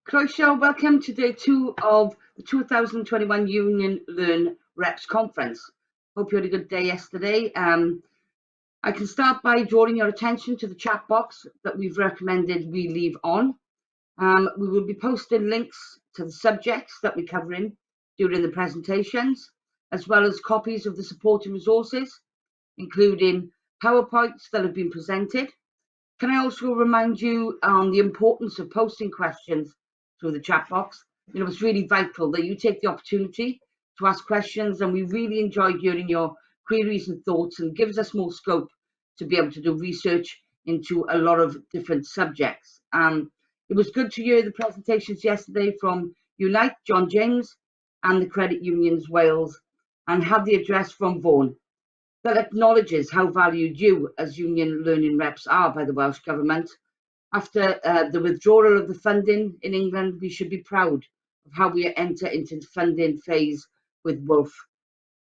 Croeso, welcome to day 2 of the 2021 Union Learn Reps Conference. Hope you had a good day yesterday. I can start by drawing your attention to the chat box that we've recommended we leave on. We will be posting links to the subjects that we're covering during the presentations, as well as copies of the supporting resources, including PowerPoints that have been presented. Can I also remind you on the importance of posting questions through the chat box? It's really vital that you take the opportunity to ask questions, and we really enjoy hearing your queries and thoughts, and gives us more scope to be able to do research into a lot of different subjects. It was good to hear the presentations yesterday from Unite, John James, and the Credit Unions Wales, and have the address from Vaughan that acknowledges how valued you as union learning reps are by the Welsh Government. After the withdrawal of the funding in England, we should be proud of how we enter into the funding phase with WOLF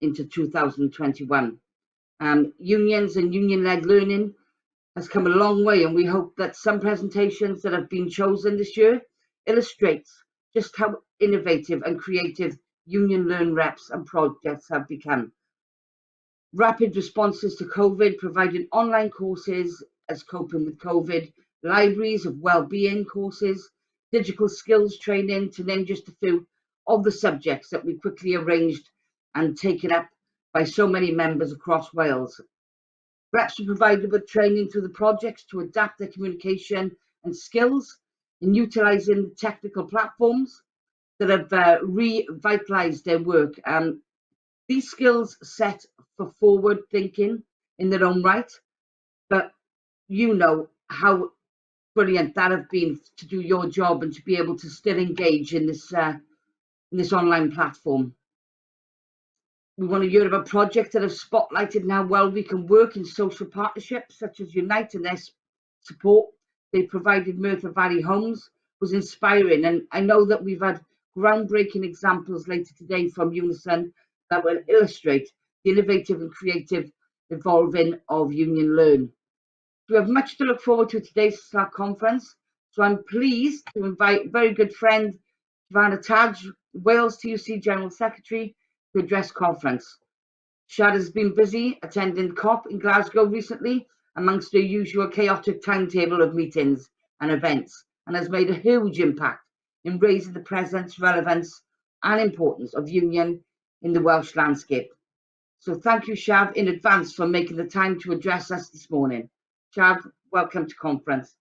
into 2021. Unions and union-led learning has come a long way, and we hope that some presentations that have been chosen this year illustrates just how innovative and creative union learn reps and projects have become. Rapid responses to COVID, providing online courses as coping with COVID, libraries of well-being courses, digital skills training, to name just a few of the subjects that we quickly arranged and taken up by so many members across Wales. Reps were provided with training through the projects to adapt their communication and skills in utilising the technical platforms that have revitalised their work. These skills set for forward thinking in their own right, but you know how brilliant that have been to do your job and to be able to still engage in this online platform. We want to hear about projects that have spotlighted how well we can work in social partnerships, such as Unite, and their support they provided Merthyr Valley Homes was inspiring. And I know that we've had groundbreaking examples later today from Unison that will illustrate the innovative and creative evolving of Union Learn. We have much to look forward to today's Slack conference, so I'm pleased to invite very good friend Vanna Taj, Wales TUC General Secretary, to address conference. Shad has been busy attending COP in Glasgow recently, amongst the usual chaotic timetable of meetings and events, and has made a huge impact in raising the presence, relevance, and importance of union in the Welsh landscape. So thank you, Shav, in advance for making the time to address us this morning. Shav, welcome to conference.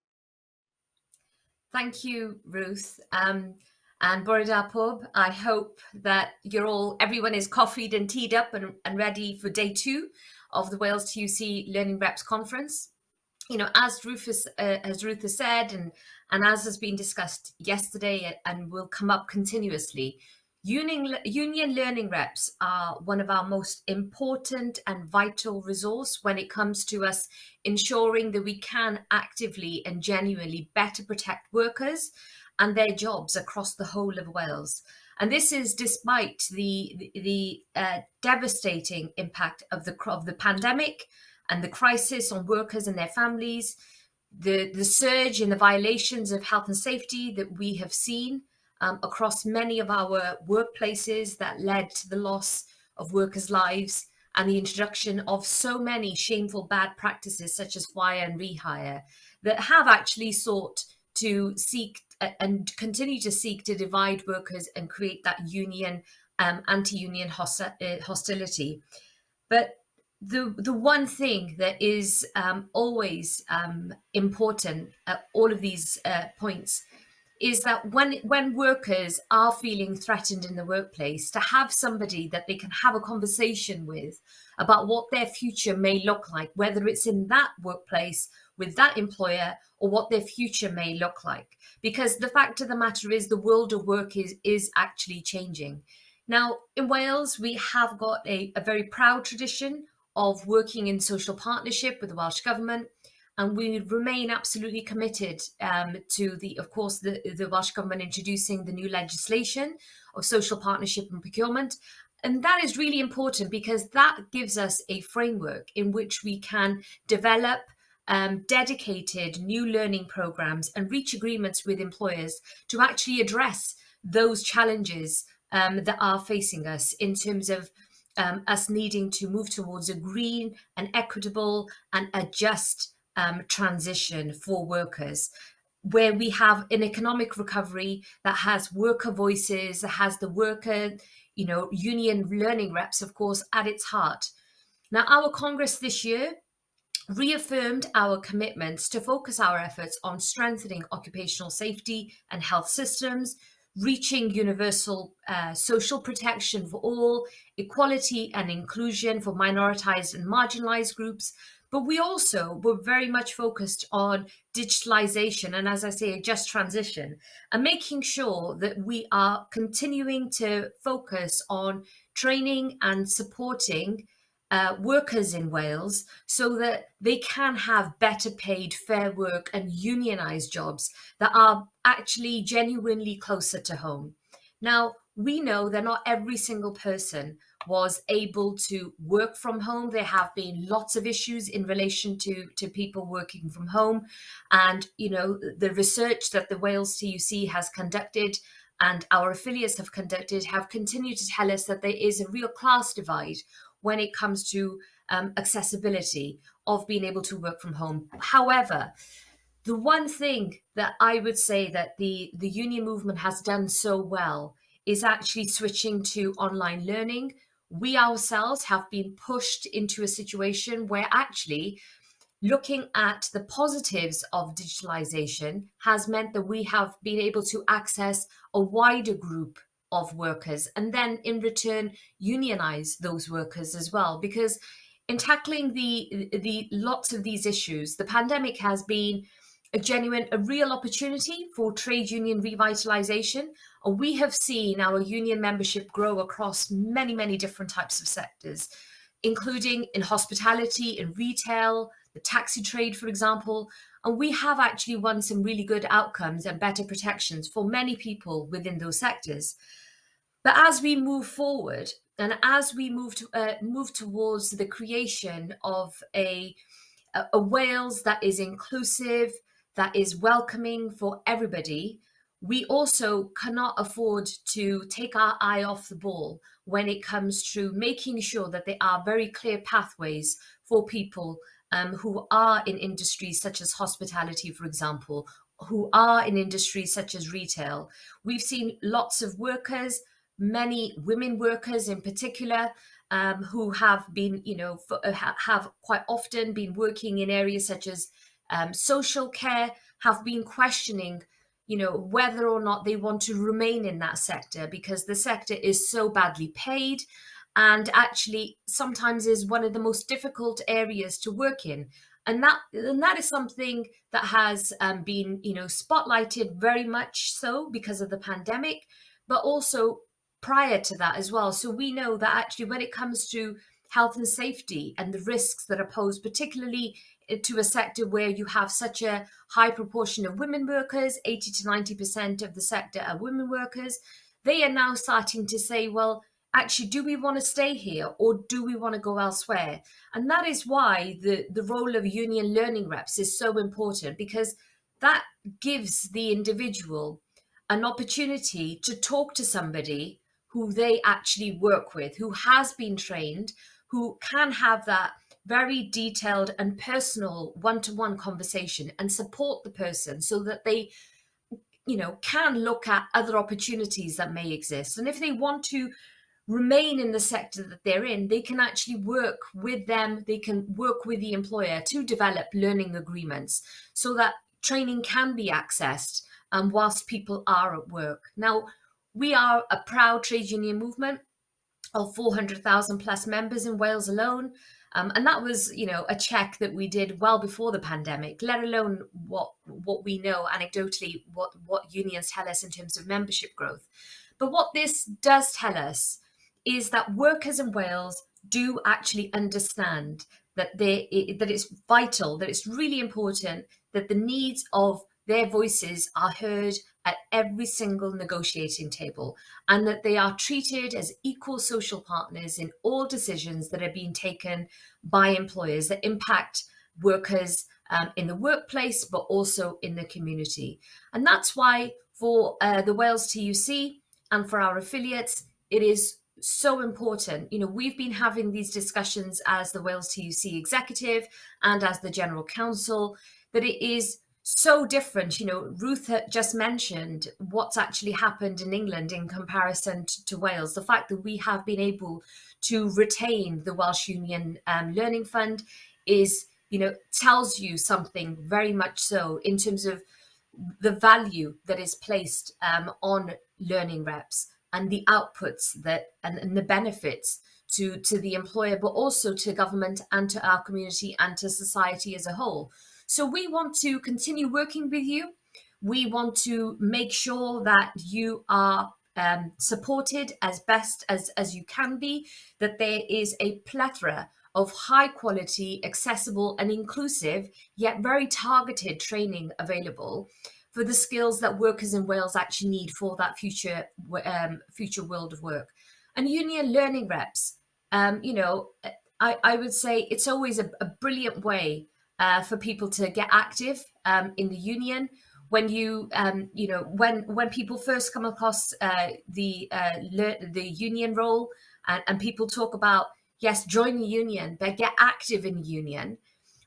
Thank you, Ruth. And Bore da pob, I hope that everyone is coffeed and teed up and ready for day 2 of the Wales TUC Learning Reps Conference. As Ruth has said, and as has been discussed yesterday and will come up continuously, union learning reps are one of our most important and vital resource when it comes to us ensuring that we can actively and genuinely better protect workers and their jobs across the whole of Wales. And this is despite the devastating impact of the pandemic and the crisis on workers and their families, the surge in the violations of health and safety that we have seen across many of our workplaces that led to the loss of workers' lives, and the introduction of so many shameful bad practices such as fire and rehire that have actually sought to seek and continue to seek to divide workers and create that union, anti-union hostility. But the one thing that is always important at all of these points is that when workers are feeling threatened in the workplace, to have somebody that they can have a conversation with about what their future may look like, whether it's in that workplace with that employer or what their future may look like. Because the fact of the matter is the world of work is actually changing. Now, in Wales, we have got a very proud tradition of working in social partnership with the Welsh Government, and we remain absolutely committed to the Welsh Government introducing the new legislation of social partnership and procurement. And that is really important because that gives us a framework in which we can develop dedicated new learning programs and reach agreements with employers to actually address those challenges that are facing us in terms of us needing to move towards a green and equitable and a just transition for workers, where we have an economic recovery that has worker voices, that has the worker, union learning reps, of course, at its heart. Now, our Congress this year reaffirmed our commitments to focus our efforts on strengthening occupational safety and health systems, reaching universal social protection for all, equality and inclusion for minoritized and marginalized groups. But we also were very much focused on digitalisation and, as I say, a just transition, and making sure that we are continuing to focus on training and supporting workers in Wales so that they can have better paid, fair work and unionised jobs that are actually genuinely closer to home. Now, we know that not every single person was able to work from home. There have been lots of issues in relation to people working from home. And, the research that the Wales TUC has conducted and our affiliates have conducted have continued to tell us that there is a real class divide when it comes to accessibility of being able to work from home. However, the one thing that I would say that the union movement has done so well is actually switching to online learning. We ourselves have been pushed into a situation where actually looking at the positives of digitalization has meant that we have been able to access a wider group of workers and then in return unionize those workers as well, because in tackling the lots of these issues, the pandemic has been a real opportunity for trade union revitalization. And we have seen our union membership grow across many different types of sectors, including in hospitality, in retail, the taxi trade, for example. And we have actually won some really good outcomes and better protections for many people within those sectors. But as we move forward and as we move towards the creation of a Wales that is inclusive, that is welcoming for everybody, we also cannot afford to take our eye off the ball when it comes to making sure that there are very clear pathways for people who are in industries such as hospitality, for example, who are in industries such as retail. We've seen lots of workers, many women workers in particular, who have been, have quite often been working in areas such as social care, have been questioning, whether or not they want to remain in that sector because the sector is so badly paid and actually sometimes is one of the most difficult areas to work in. And that is something that has been, spotlighted very much so because of the pandemic, but also prior to that as well. So we know that actually when it comes to health and safety and the risks that are posed, particularly to a sector where you have such a high proportion of women workers, 80 to 90% of the sector are women workers, they are now starting to say, well, actually, do we want to stay here or do we want to go elsewhere? And that is why the role of union learning reps is so important, because that gives the individual an opportunity to talk to somebody who they actually work with, who has been trained, who can have that very detailed and personal one-to-one conversation and support the person so that they, can look at other opportunities that may exist. And if they want to remain in the sector that they're in, they can actually work with them, they can work with the employer to develop learning agreements so that training can be accessed whilst people are at work. Now, we are a proud trade union movement of 400,000 plus members in Wales alone. And that was, a check that we did well before the pandemic, let alone what we know anecdotally, what unions tell us in terms of membership growth. But what this does tell us is that workers in Wales do actually understand that that it's vital, that it's really important that the needs of their voices are heard at every single negotiating table, and that they are treated as equal social partners in all decisions that are being taken by employers that impact workers in the workplace, but also in the community. And that's why for the Wales TUC and for our affiliates, it is so important. We've been having these discussions as the Wales TUC executive and as the general counsel, that it is so different. Ruth had just mentioned what's actually happened in England in comparison to Wales. The fact that we have been able to retain the Welsh Union Learning Fund is, tells you something very much so in terms of the value that is placed on learning reps and the outputs and the benefits to the employer, but also to government and to our community and to society as a whole. So we want to continue working with you. We want to make sure that you are supported as best as you can be, that there is a plethora of high quality, accessible and inclusive, yet very targeted training available for the skills that workers in Wales actually need for that future world of work. And union learning reps, I would say it's always a brilliant way for people to get active in the union. When when people first come across the union role, and people talk about, yes, join the union, but get active in the union,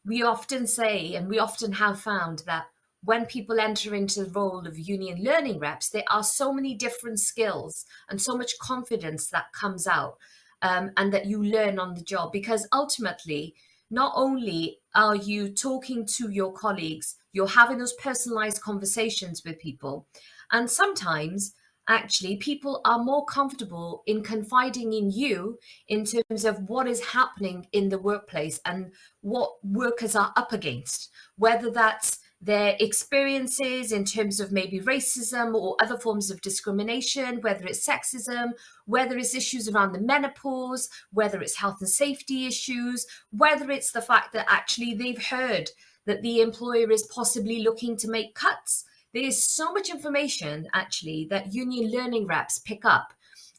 we often say, and we often have found that when people enter into the role of union learning reps, there are so many different skills and so much confidence that comes out, and that you learn on the job, because ultimately, not only are you talking to your colleagues, you're having those personalized conversations with people. And sometimes, actually, people are more comfortable in confiding in you in terms of what is happening in the workplace and what workers are up against, whether that's their experiences in terms of maybe racism or other forms of discrimination, whether it's sexism, whether it's issues around the menopause, whether it's health and safety issues, whether it's the fact that actually they've heard that the employer is possibly looking to make cuts. There is so much information actually that union learning reps pick up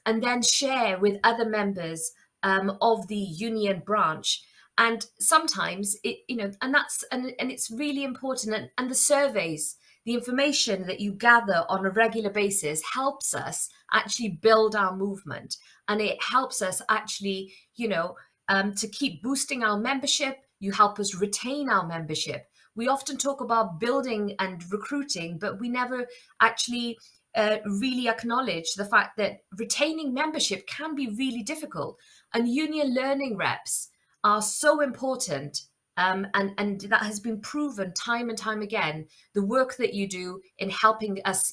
and then share with other members of the union branch. And sometimes it's really important. And the surveys, the information that you gather on a regular basis helps us actually build our movement. And it helps us actually, to keep boosting our membership. You help us retain our membership. We often talk about building and recruiting, but we never actually really acknowledge the fact that retaining membership can be really difficult. And union learning reps are so important, and that has been proven time and time again. The work that you do in helping us,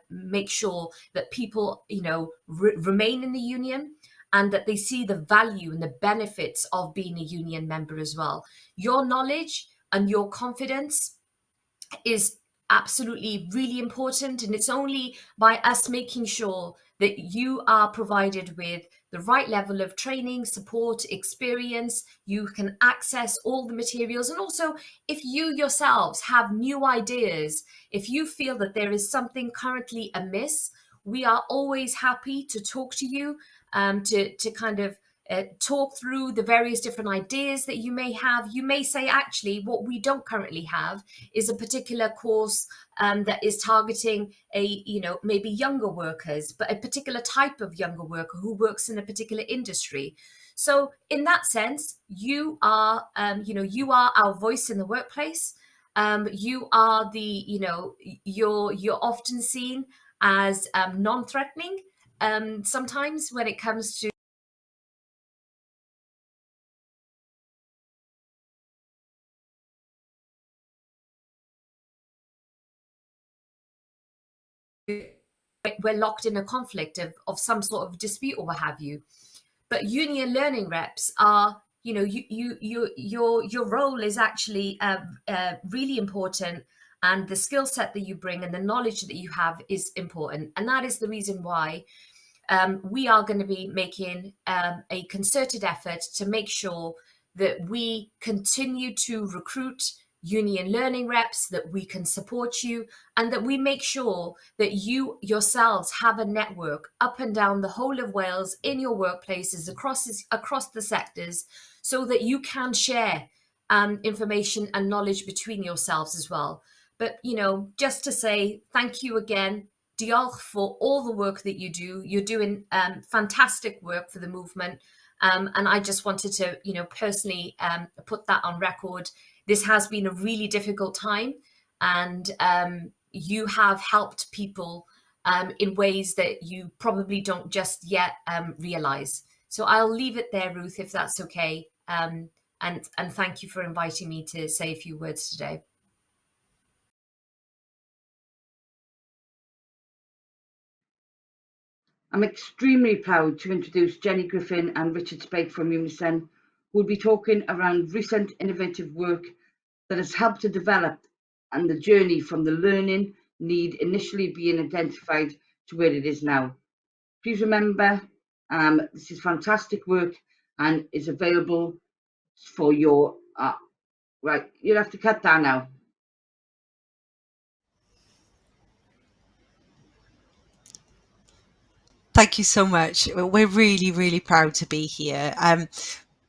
make sure that people, remain in the union and that they see the value and the benefits of being a union member as well. Your knowledge and your confidence is absolutely really important, and it's only by us making sure that you are provided with the right level of training, support, experience, you can access all the materials. And also, if you yourselves have new ideas, if you feel that there is something currently amiss, we are always happy to talk to you, to kind of talk through the various different ideas that you may have. You may say, actually, what we don't currently have is a particular course that is targeting maybe younger workers, but a particular type of younger worker who works in a particular industry. So in that sense, you are our voice in the workplace. You are you're often seen as non-threatening sometimes when it comes to we're locked in a conflict of some sort of dispute or what have you. But union learning reps are, your role is actually really important, and the skill set that you bring and the knowledge that you have is important. And that is the reason why we are going to be making a concerted effort to make sure that we continue to recruit union learning reps, that we can support you, and that we make sure that you yourselves have a network up and down the whole of Wales in your workplaces across the sectors, so that you can share information and knowledge between yourselves as well. But, just to say thank you again, diolch for all the work that you do. You're doing fantastic work for the movement. And I just wanted to, personally put that on record. This has been a really difficult time, and you have helped people in ways that you probably don't just yet realize. So I'll leave it there, Ruth, if that's okay. And thank you for inviting me to say a few words today. I'm extremely proud to introduce Jenny Griffin and Richard Spake from Unison, who will be talking around recent innovative work that has helped to develop and the journey from the learning need initially being identified to where it is now. Please remember, this is fantastic work and is available for your, right, you'll have to cut that now. Thank you so much. We're really, really proud to be here.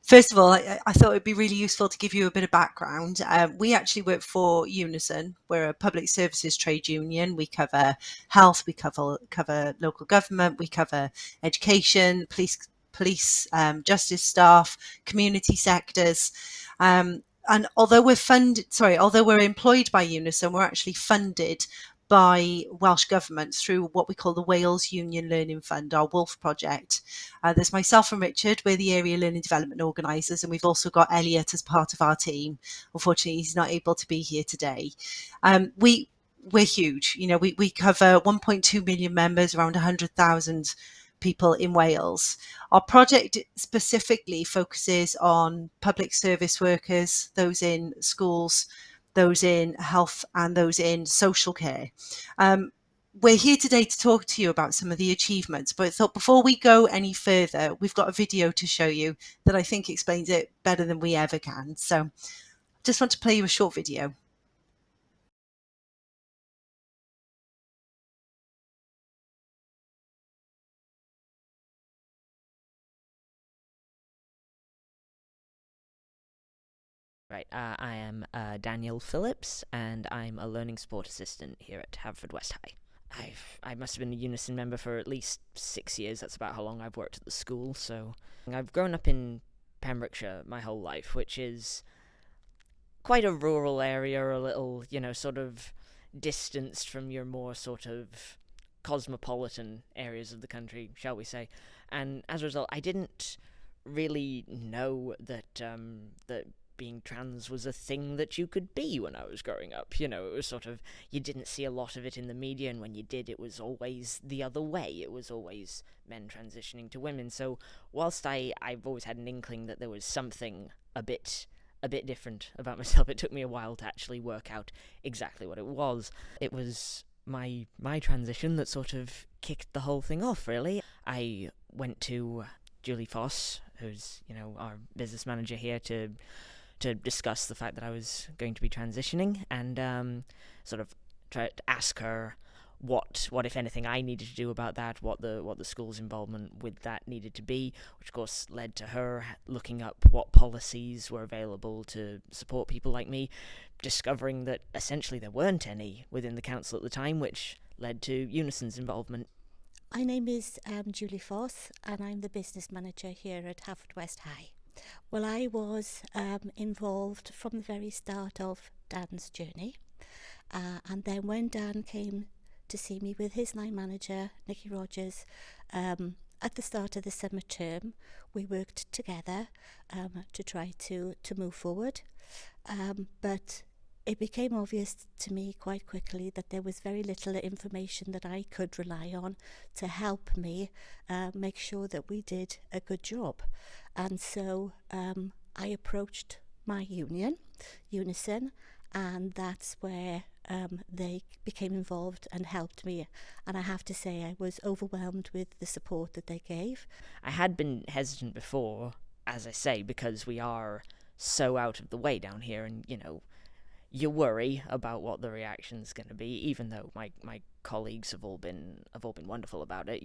First of all, I thought it'd be really useful to give you a bit of background. We actually work for Unison. We're a public services trade union. We cover health, we cover local government, we cover education, police, justice staff, community sectors. And although we're employed by Unison, we're actually funded by Welsh Government through what we call the Wales Union Learning Fund, our WOLF project. There's myself and Richard, we're the area learning development organisers, and we've also got Elliot as part of our team. Unfortunately, he's not able to be here today. We're huge. We cover 1.2 million members, around 100,000 people in Wales. Our project specifically focuses on public service workers, those in schools, those in health, and those in social care. We're here today to talk to you about some of the achievements, but I thought before we go any further, we've got a video to show you that I think explains it better than we ever can. So just want to play you a short video. Right, I am Daniel Phillips, and I'm a learning support assistant here at Haverford-West High. I must have been a Unison member for at least 6 years. That's about how long I've worked at the school. So I've grown up in Pembrokeshire my whole life, which is quite a rural area, a little, sort of distanced from your more sort of cosmopolitan areas of the country, shall we say. And as a result, I didn't really know that being trans was a thing that you could be when I was growing up. It was sort of, you didn't see a lot of it in the media, and when you did, it was always the other way. It was always men transitioning to women. So whilst I've always had an inkling that there was something a bit different about myself, it took me a while to actually work out exactly what it was. It was my transition that sort of kicked the whole thing off, really. I went to Julie Foss, who's, our business manager here, to discuss the fact that I was going to be transitioning, and sort of try to ask her what if anything I needed to do about that, what the school's involvement with that needed to be, which of course led to her looking up what policies were available to support people like me, discovering that essentially there weren't any within the council at the time, which led to Unison's involvement. My name is Julie Foss, and I'm the business manager here at Haverford-West High. Well, I was involved from the very start of Dan's journey, and then when Dan came to see me with his line manager, Nikki Rogers, at the start of the summer term, we worked together to try to move forward, but it became obvious to me quite quickly that there was very little information that I could rely on to help me make sure that we did a good job. And so I approached my union, Unison, and that's where they became involved and helped me. And I have to say I was overwhelmed with the support that they gave. I had been hesitant before, as I say, because we are so out of the way down here, and you worry about what the reaction's going to be, even though my colleagues have all been wonderful about it.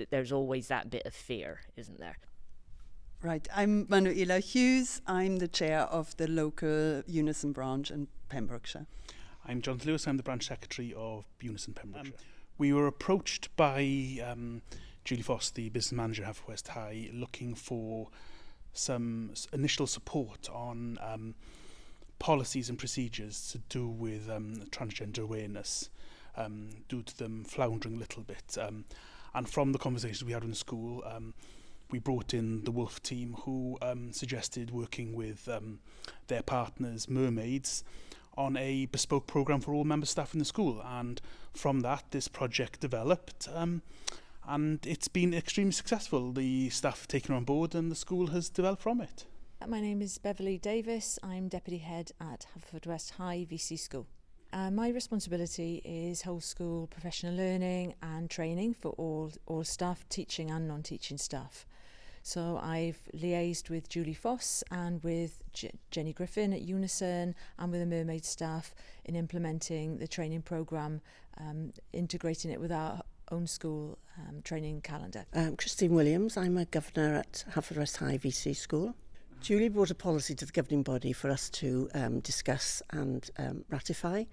There's always that bit of fear, isn't there? Right, I'm Manuela Hughes. I'm the chair of the local Unison branch in Pembrokeshire. I'm Jonathan Lewis. I'm the branch secretary of Unison Pembrokeshire. We were approached by Julie Foss, the business manager at Haverfordwest High, looking for some initial support on policies and procedures to do with transgender awareness, due to them floundering a little bit. And from the conversations we had in the school, we brought in the Wolf team, who suggested working with their partners, Mermaids, on a bespoke programme for all member staff in the school. And from that, this project developed, and it's been extremely successful. The staff have taken it on board and the school has developed from it. My name is Beverly Davis. I'm Deputy Head at Haverfordwest High VC School. My responsibility is whole school professional learning and training for all staff, teaching and non-teaching staff. So I've liaised with Julie Foss and with Jenny Griffin at Unison and with the Mermaid staff in implementing the training programme, integrating it with our own school training calendar. Christine Williams, I'm a governor at Haverfordwest High VC School. Julie brought a policy to the governing body for us to discuss and ratify,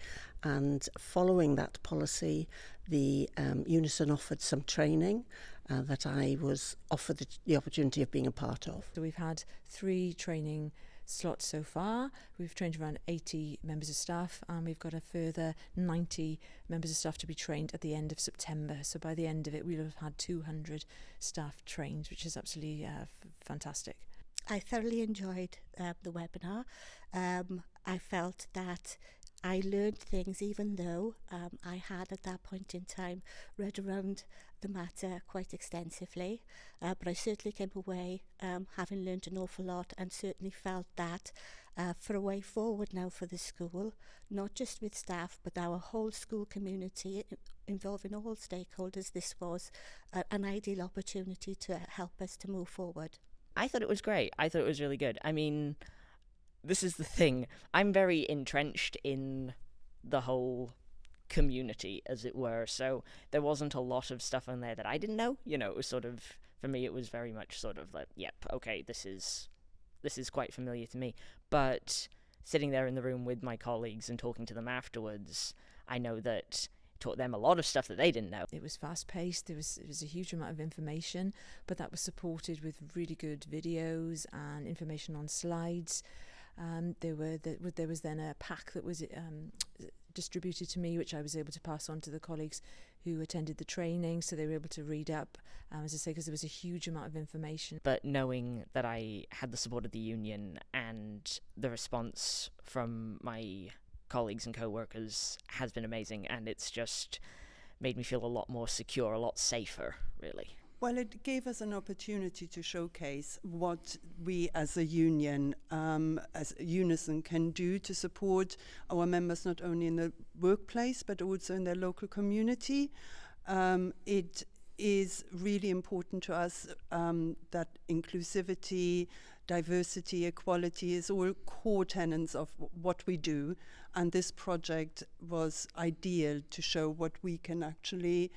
and following that policy, the Unison offered some training that I was offered the opportunity of being a part of. So we've had 3 training slots so far. We've trained around 80 members of staff, and we've got a further 90 members of staff to be trained at the end of September. So by the end of it, we'll have had 200 staff trained, which is absolutely fantastic. I thoroughly enjoyed the webinar. I felt that I learned things, even though I had at that point in time read around the matter quite extensively, but I certainly came away having learned an awful lot, and certainly felt that for a way forward now for the school, not just with staff but our whole school community, involving all stakeholders, this was an ideal opportunity to help us to move forward. I thought it was great. I thought it was really good. I mean, this is the thing. I'm very entrenched in the whole community, as it were, so there wasn't a lot of stuff on there that I didn't know. You know, it was sort of, for me, it was very much sort of like, yep, okay, this is quite familiar to me. But sitting there in the room with my colleagues and talking to them afterwards, I know that taught them a lot of stuff that they didn't know. It was fast-paced, it was a huge amount of information, but that was supported with really good videos and information on slides. There was then a pack that was distributed to me, which I was able to pass on to the colleagues who attended the training, so they were able to read up, as I say, because there was a huge amount of information. But knowing that I had the support of the union and the response from my colleagues and co-workers has been amazing, and it's just made me feel a lot more secure, a lot safer, really. Well, it gave us an opportunity to showcase what we as a union, as Unison, can do to support our members not only in the workplace but also in their local community. It is really important to us that inclusivity, diversity, equality is all core tenets of what we do, and this project was ideal to show what we can actually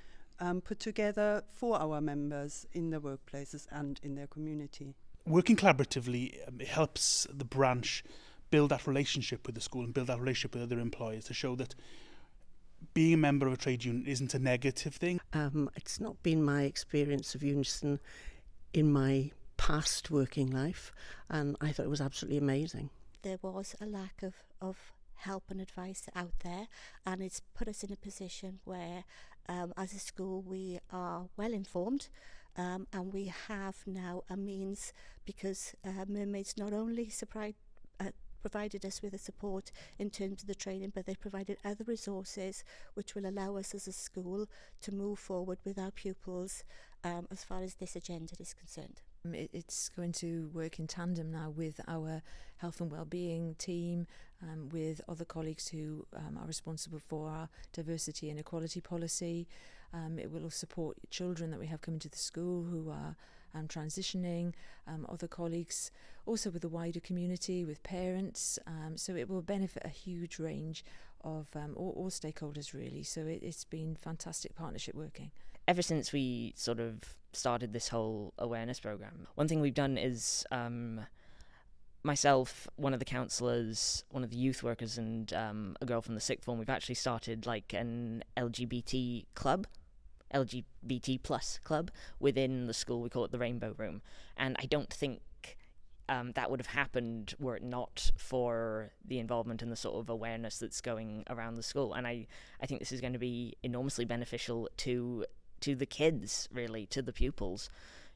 put together for our members in their workplaces and in their community. Working collaboratively, it helps the branch build that relationship with the school and build that relationship with other employers to show that being a member of a trade union isn't a negative thing. It's not been my experience of Unison in my past working life, and I thought it was absolutely amazing. There was a lack of help and advice out there, and it's put us in a position where as a school we are well informed, and we have now a means, because Mermaids not only provided us with the support in terms of the training, but they provided other resources which will allow us as a school to move forward with our pupils as far as this agenda is concerned. It's going to work in tandem now with our health and wellbeing team, with other colleagues who are responsible for our diversity and equality policy. It will support children that we have coming to the school who are transitioning, other colleagues, also with the wider community, with parents. So it will benefit a huge range of all stakeholders, really. So it's been fantastic partnership working. Ever since we sort of started this whole awareness program. One thing we've done is myself, one of the counsellors, one of the youth workers, and a girl from the sixth form, we've actually started like an LGBT plus club within the school. We call it the Rainbow Room, and I don't think that would have happened were it not for the involvement and the sort of awareness that's going around the school. And I think this is going to be enormously beneficial to the kids, really, to the pupils,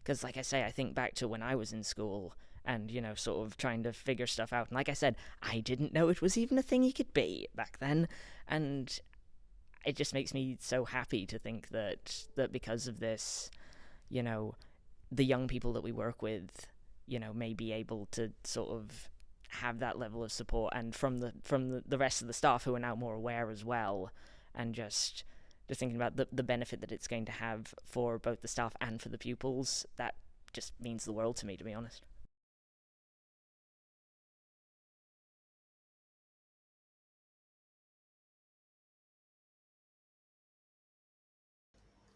because like I say, I think back to when I was in school and, you know, sort of trying to figure stuff out. And like I said, I didn't know it was even a thing you could be back then. And it just makes me so happy to think that because of this, you know, the young people that we work with, you know, may be able to sort of have that level of support, and from the rest of the staff who are now more aware as well, and just thinking about the benefit that it's going to have for both the staff and for the pupils. That just means the world to me, to be honest.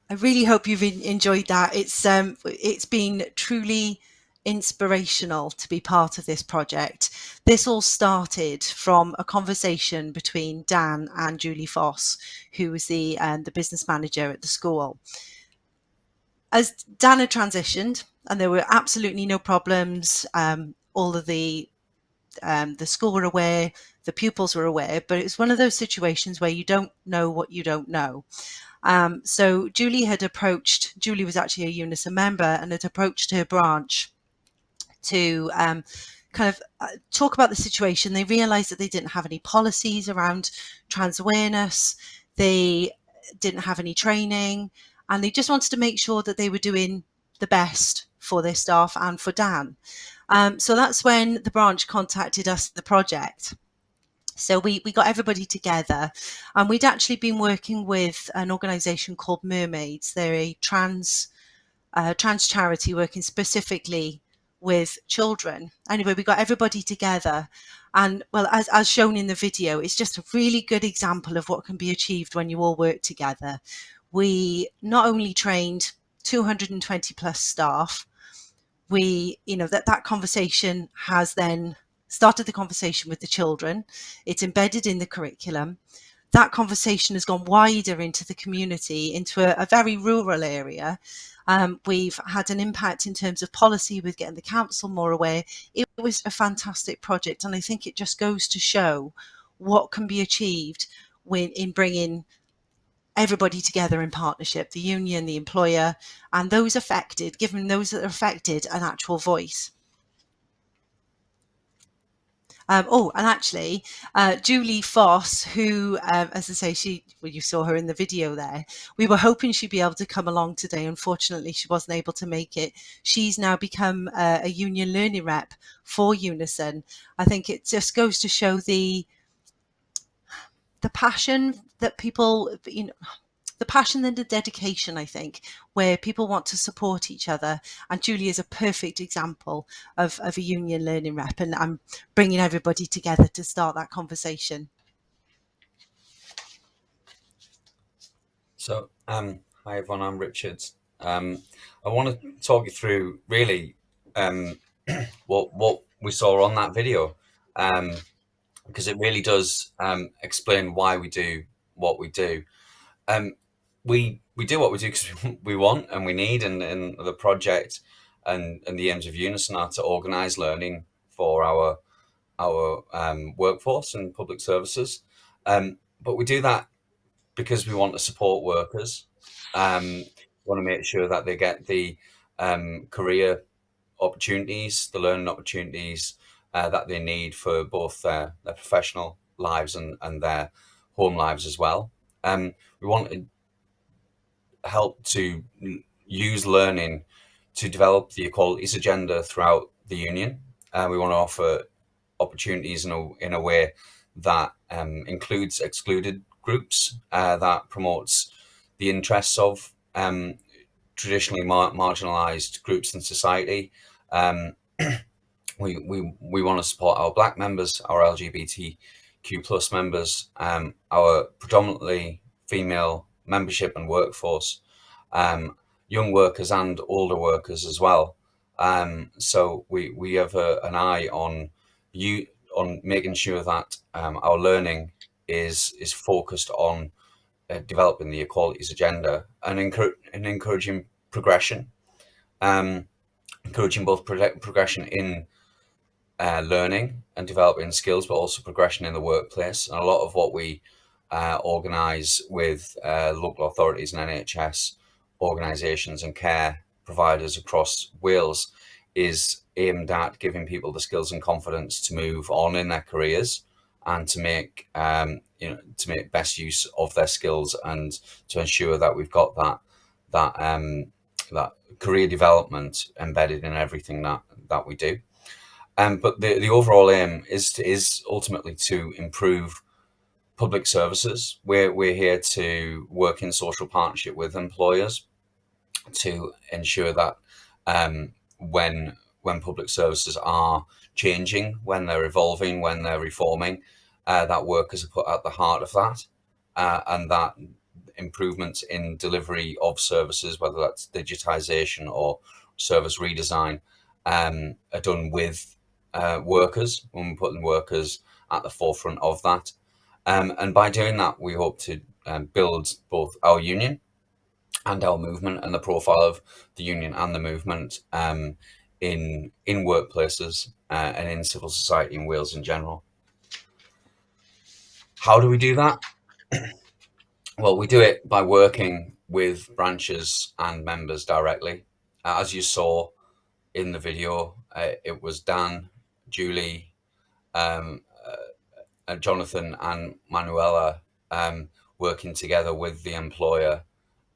I really hope you've enjoyed that. It's been truly inspirational to be part of this project. This all started from a conversation between Dan and Julie Foss, who was the business manager at the school. As Dan had transitioned, and there were absolutely no problems, all of the school were aware, the pupils were aware, but it was one of those situations where you don't know what you don't know. So Julie was actually a Unison member, and had approached her branch to talk about the situation. They realized that they didn't have any policies around trans awareness. They didn't have any training, and they just wanted to make sure that they were doing the best for their staff and for Dan. So that's when the branch contacted us, the project. So we got everybody together, and we'd actually been working with an organisation called Mermaids. They're a trans charity working specifically with children. Anyway, we got everybody together, and well, as shown in the video, it's just a really good example of what can be achieved when you all work together. We not only trained 220 plus staff, that conversation has then started the conversation with the children. It's embedded in the curriculum. That conversation has gone wider into the community, into a very rural area. We've had an impact in terms of policy with getting the council more aware. It was a fantastic project, and I think it just goes to show what can be achieved in bringing everybody together in partnership, the union, the employer, and those affected, giving those that are affected an actual voice. And actually, Julie Foss, who, as I say, you saw her in the video there. We were hoping she'd be able to come along today. Unfortunately, she wasn't able to make it. She's now become a union learning rep for Unison. I think it just goes to show the passion that people, the passion and the dedication, I think, where people want to support each other. And Julie is a perfect example of a union learning rep, and I'm bringing everybody together to start that conversation. So, hi everyone, I'm Richard. I want to talk you through really what we saw on that video, because it really does explain why we do what we do. We do what we do because we want and we need, and the project and the aims of Unison are to organise learning for our workforce and public services. But we do that because we want to support workers. We want to make sure that they get the career opportunities, the learning opportunities that they need for both their professional lives and their home lives as well. We want to help to use learning to develop the equalities agenda throughout the union. We want to offer opportunities in a way that includes excluded groups, that promotes the interests of traditionally marginalised groups in society. We want to support our Black members, our LGBTQ plus members, our predominantly female membership and workforce. young workers and older workers as well. So we have an eye on making sure that our learning is focused on developing the equalities agenda and encouraging progression, encouraging both progression in learning and developing skills, but also progression in the workplace. And a lot of what we organise with local authorities and NHS organisations and care providers across Wales is aimed at giving people the skills and confidence to move on in their careers and to make to make best use of their skills, and to ensure that we've got that career development embedded in everything that we do. But the overall aim is ultimately to improve public services. We're here to work in social partnership with employers to ensure that when public services are changing, when they're evolving, when they're reforming, that workers are put at the heart of that, and that improvements in delivery of services, whether that's digitisation or service redesign, are done with workers, when we're putting workers at the forefront of that. And by doing that, we hope to build both our union and our movement, and the profile of the union and the movement in workplaces and in civil society in Wales in general. How do we do that? Well, we do it by working with branches and members directly. As you saw in the video, it was Dan, Julie, Jonathan and Manuela working together with the employer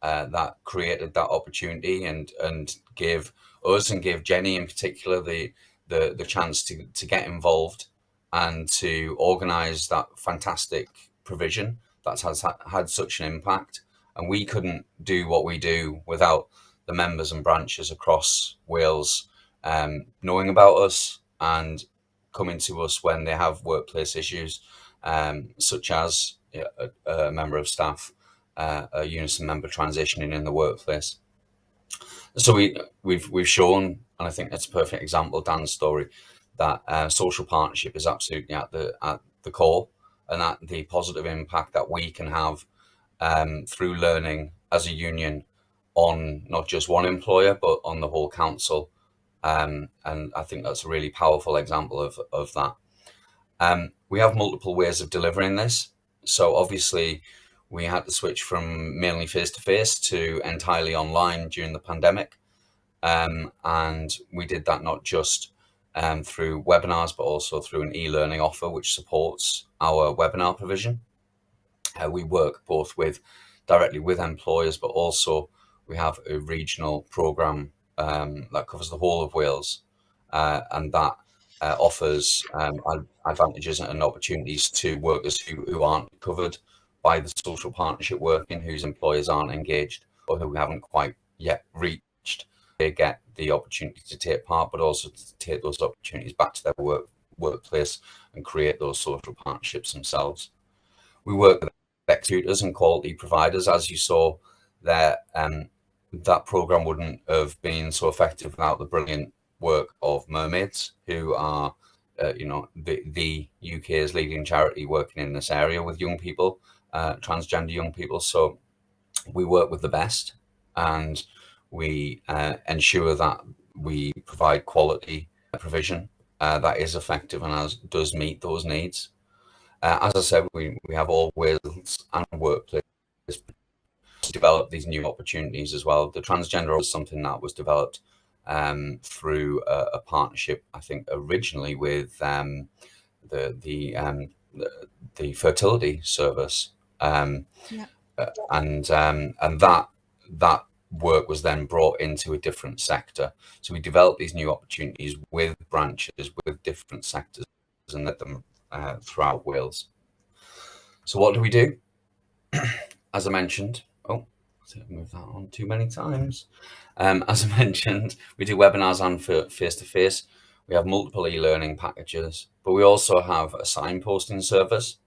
that created that opportunity and gave us and gave Jenny in particular the chance to get involved and to organise that fantastic provision that has had such an impact. And we couldn't do what we do without the members and branches across Wales knowing about us and coming to us when they have workplace issues, such as a member of staff, a Unison member transitioning in the workplace. So we've shown, and I think that's a perfect example of Dan's story, that social partnership is absolutely at the core, and that the positive impact that we can have through learning as a union on not just one employer but on the whole council. And I think that's a really powerful example of that. We have multiple ways of delivering this. So obviously we had to switch from mainly face-to-face to entirely online during the pandemic. And we did that not just through webinars, but also through an e-learning offer which supports our webinar provision. We work both directly with employers, but also we have a regional programme that covers the whole of Wales, and that offers advantages and opportunities to workers who aren't covered by the social partnership working, whose employers aren't engaged or who haven't quite yet reached. They get the opportunity to take part, but also to take those opportunities back to their workplace and create those social partnerships themselves. We work with tutors and quality providers. As you saw there, that programme wouldn't have been so effective without the brilliant work of Mermaids, who are the UK's leading charity working in this area with young people, transgender young people. So we work with the best, and we ensure that we provide quality provision that is effective and does meet those needs. As I said, we have all Wales and workplace to develop these new opportunities as well. The transgender was something that was developed through a partnership, I think, originally with the fertility service, and that work was then brought into a different sector. So we developed these new opportunities with branches, with different sectors, and let them throughout Wales. So what do we do? As I mentioned, I've moved that on too many times. As I mentioned, we do webinars and face-to-face. We have multiple e-learning packages, but we also have a signposting service.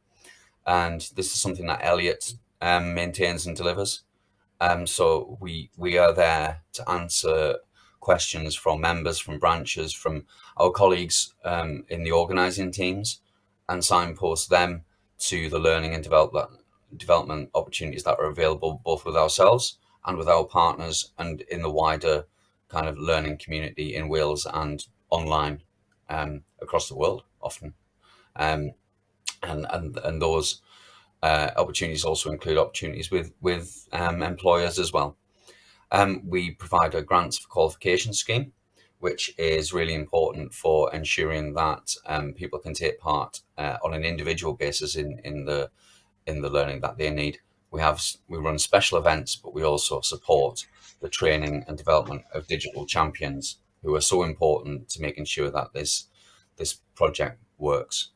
And this is something that Elliot maintains and delivers. So we are there to answer questions from members, from branches, from our colleagues in the organising teams, and signpost them to the learning and development opportunities that are available both with ourselves and with our partners and in the wider kind of learning community in Wales and online across the world often. And those opportunities also include opportunities with employers as well. We provide a grants for qualification scheme, which is really important for ensuring that people can take part on an individual basis in the learning that they need. We run special events, but we also support the training and development of digital champions who are so important to making sure that this project works.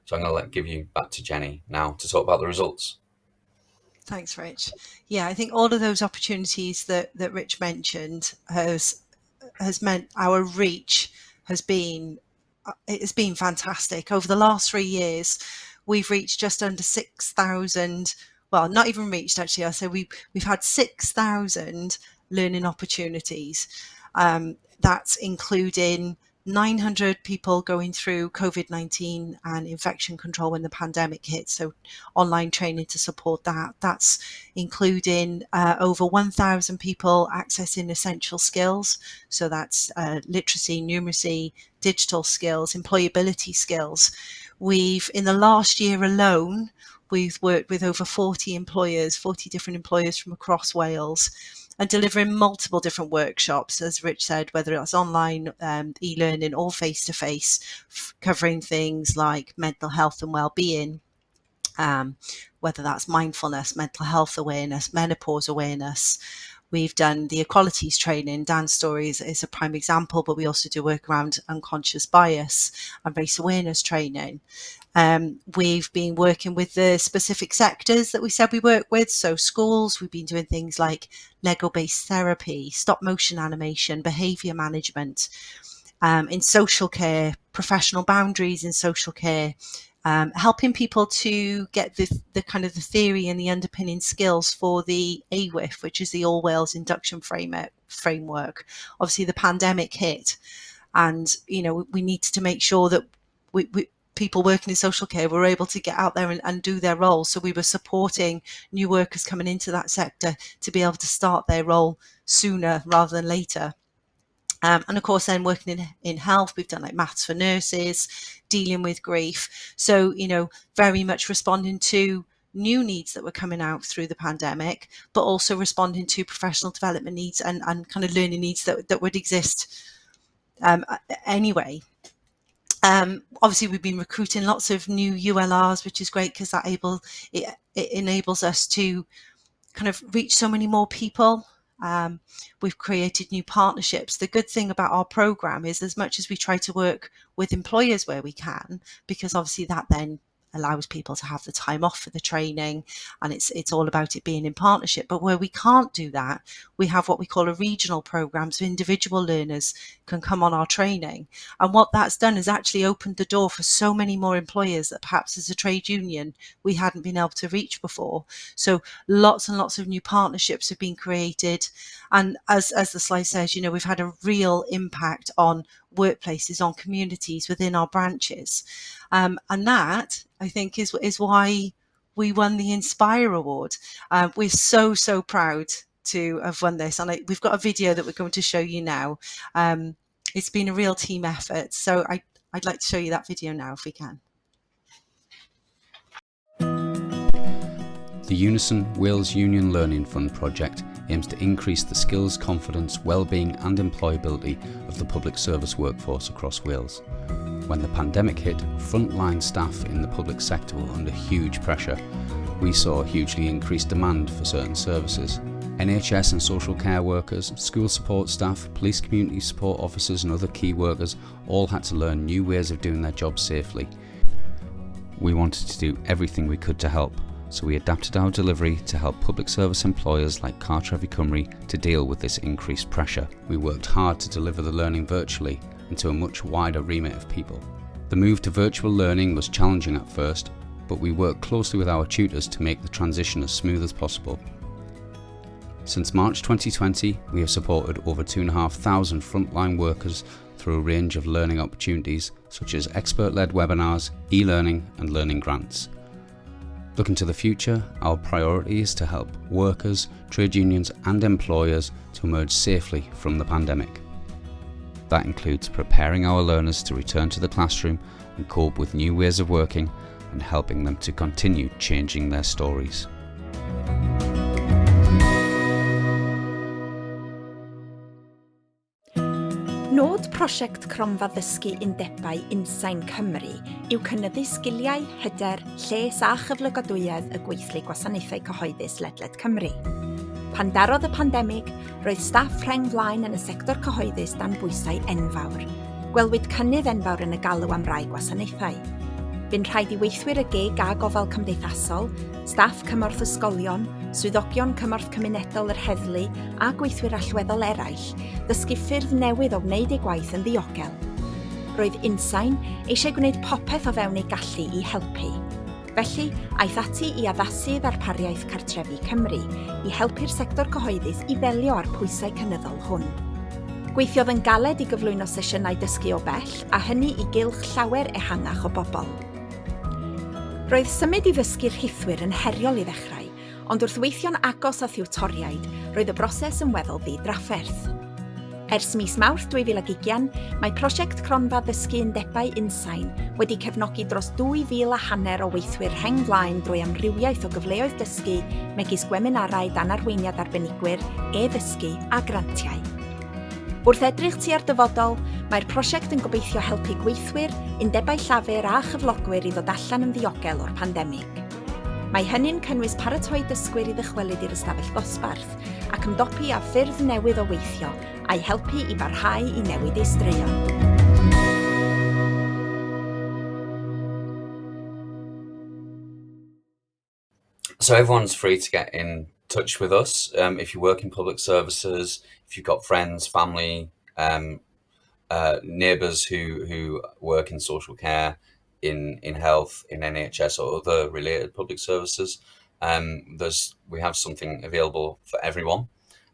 So I'm going to give you back to Jenny now to talk about the results. Thanks, Rich. Yeah, I think all of those opportunities that Rich mentioned has meant our reach has been fantastic. Over the last 3 years, we've reached just under 6,000. Well, not even reached actually. I say we've had 6,000 learning opportunities. That's including 900 people going through COVID-19 and infection control when the pandemic hit, so online training to support that. That's including over 1,000 people accessing essential skills, so that's literacy, numeracy, digital skills, employability skills. In the last year alone, we've worked with over 40 different employers from across Wales, and delivering multiple different workshops, as Rich said, whether it's online e-learning or face-to-face, covering things like mental health and well-being, whether that's mindfulness, mental health awareness, menopause awareness. We've done the equalities training. Dan's story is a prime example, but we also do work around unconscious bias and race awareness training. We've been working with the specific sectors that we said we work with. So schools, we've been doing things like Lego-based therapy, stop motion animation, behaviour management. In social care, professional boundaries in social care, helping people to get the kind of the theory and the underpinning skills for the AWIF, which is the All Wales Induction Framework. Obviously, the pandemic hit, and we needed to make sure that people working in social care were able to get out there and do their role. So we were supporting new workers coming into that sector to be able to start their role sooner rather than later. And of course, then working in health, we've done like maths for nurses, dealing with grief. So, very much responding to new needs that were coming out through the pandemic, but also responding to professional development needs and kind of learning needs that would exist anyway. Obviously, we've been recruiting lots of new ULRs, which is great because it enables us to kind of reach so many more people. We've created new partnerships. The good thing about our program is, as much as we try to work with employers where we can, because obviously that then allows people to have the time off for the training, and it's all about it being in partnership. But where we can't do that, we have what we call a regional program, so individual learners can come on our training. And what that's done is actually opened the door for so many more employers that perhaps as a trade union we hadn't been able to reach before. So lots and lots of new partnerships have been created, and as the slide says, we've had a real impact on workplaces, on communities within our branches, and that I think is why we won the Inspire Award. We're so proud to have won this, and we've got a video that we're going to show you now. It's been a real team effort, so I'd like to show you that video now if we can. The Unison Wales Union Learning Fund project aims to increase the skills, confidence, well-being and employability of the public service workforce across Wales. When the pandemic hit, frontline staff in the public sector were under huge pressure. We saw hugely increased demand for certain services. NHS and social care workers, school support staff, police community support officers and other key workers all had to learn new ways of doing their jobs safely. We wanted to do everything we could to help, so we adapted our delivery to help public service employers like Cartrefi Cymru to deal with this increased pressure. We worked hard to deliver the learning virtually and to a much wider remit of people. The move to virtual learning was challenging at first, but we worked closely with our tutors to make the transition as smooth as possible. Since March 2020, we have supported over 2,500 frontline workers through a range of learning opportunities such as expert-led webinars, e-learning and learning grants. Looking to the future, our priority is to help workers, trade unions and employers to emerge safely from the pandemic. That includes preparing our learners to return to the classroom and cope with new ways of working and helping them to continue changing their stories. Nod prosiect cronfa ddysgu undebau Unison Cymru yw cynyddu sgiliau, hyder, lles a chyflogadwyedd y gweithlu gwasanaethau cyhoeddus ledled Cymru. Pan darodd y pandemig, roedd staff rheng flaen yn y sector cyhoeddus dan bwysau enfawr. Gwelwyd cynnydd enfawr yn y galw am rai gwasanaethau. Bu'n rhaid i weithwyr y geg a gofal cymdeithasol, staff cymorth ysgolion, swyddogion cymorth cymunedol yr heddlu a gweithwyr allweddol eraill ddysgu ffyrdd newydd o wneud eu gwaith yn ddiogel. Roedd Unison eisiau gwneud popeth o fewn ei gallu i helpu. Felly, aeth ati i addasu ddarpariaeth cartrefi Cymru i helpu'r sector cyhoeddus i ddelio â'r pwysau cynyddol hwn. Gweithiodd yn galed i gyflwyno sesiynau dysgu o bell a hynny i gylch llawer ehangach o bobl. Roedd symud i ddysgu'r rhithwyr yn heriol i ddechrau, ond wrth weithio'n agos a thiwtoriaid, roedd y broses yn weddol ddi-drafferth. Ers mis Mawrth 2020, mae prosiect cronfa ddysgu undebau Unison wedi cefnogi dros 2,500 o weithwyr rheng flaen drwy amrywiaeth o gyfleoedd dysgu, megis gweminarau dan arweiniad arbenigwyr, e-ddysgu a grantiau. Wrth edrych tua'r dyfodol, mae'r prosiect yn gobeithio helpu gweithwyr, undebau llafur a chyflogwyr i ddod allan yn ddiogel o'r pandemig. Mae hynny'n cynnwys paratoi dysgwyr i ddychwelyd i'r ystafell ddosbarth ac ymdopi â ffyrdd newydd o weithio a'i helpu i barhau i newid ei straeon. So everyone's free to get in touch with us. If you work in public services, if you've got friends, family, neighbours who work in social care, in health, in NHS or other related public services, we have something available for everyone.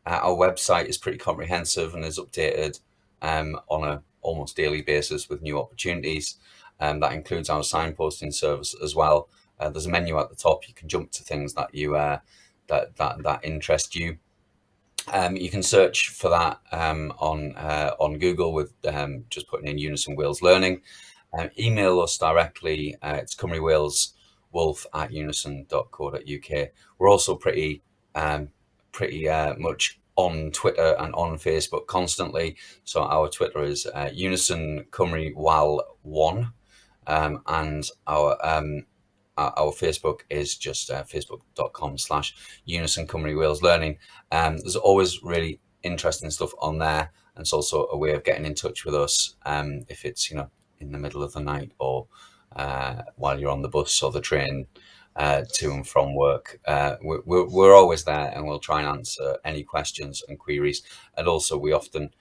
Our website is pretty comprehensive and is updated on an almost daily basis with new opportunities. That includes our signposting service as well. There's a menu at the top. You can jump to things that you that interest you. You can search for that on Google with just putting in Unison Wales Learning. Email us directly. It's cymruwaleswolf@unison.co.uk. We're also pretty much on Twitter and on Facebook constantly. So our Twitter is Unison Cymru Wal 1, and our Facebook is just facebook.com/Unison Cymru Wales Learning. There's always really interesting stuff on there, and it's also a way of getting in touch with us if it's in the middle of the night or while you're on the bus or the train to and from work. We're always there, and we'll try and answer any questions and queries. And also we often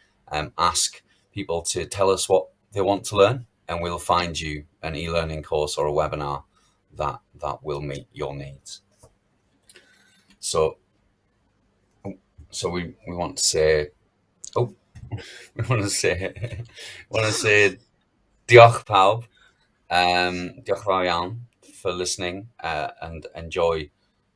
ask people to tell us what they want to learn, and we'll find you an e-learning course or a webinar that will meet your needs. So we want to say diolch pawb, diolch fawr iawn for listening, and enjoy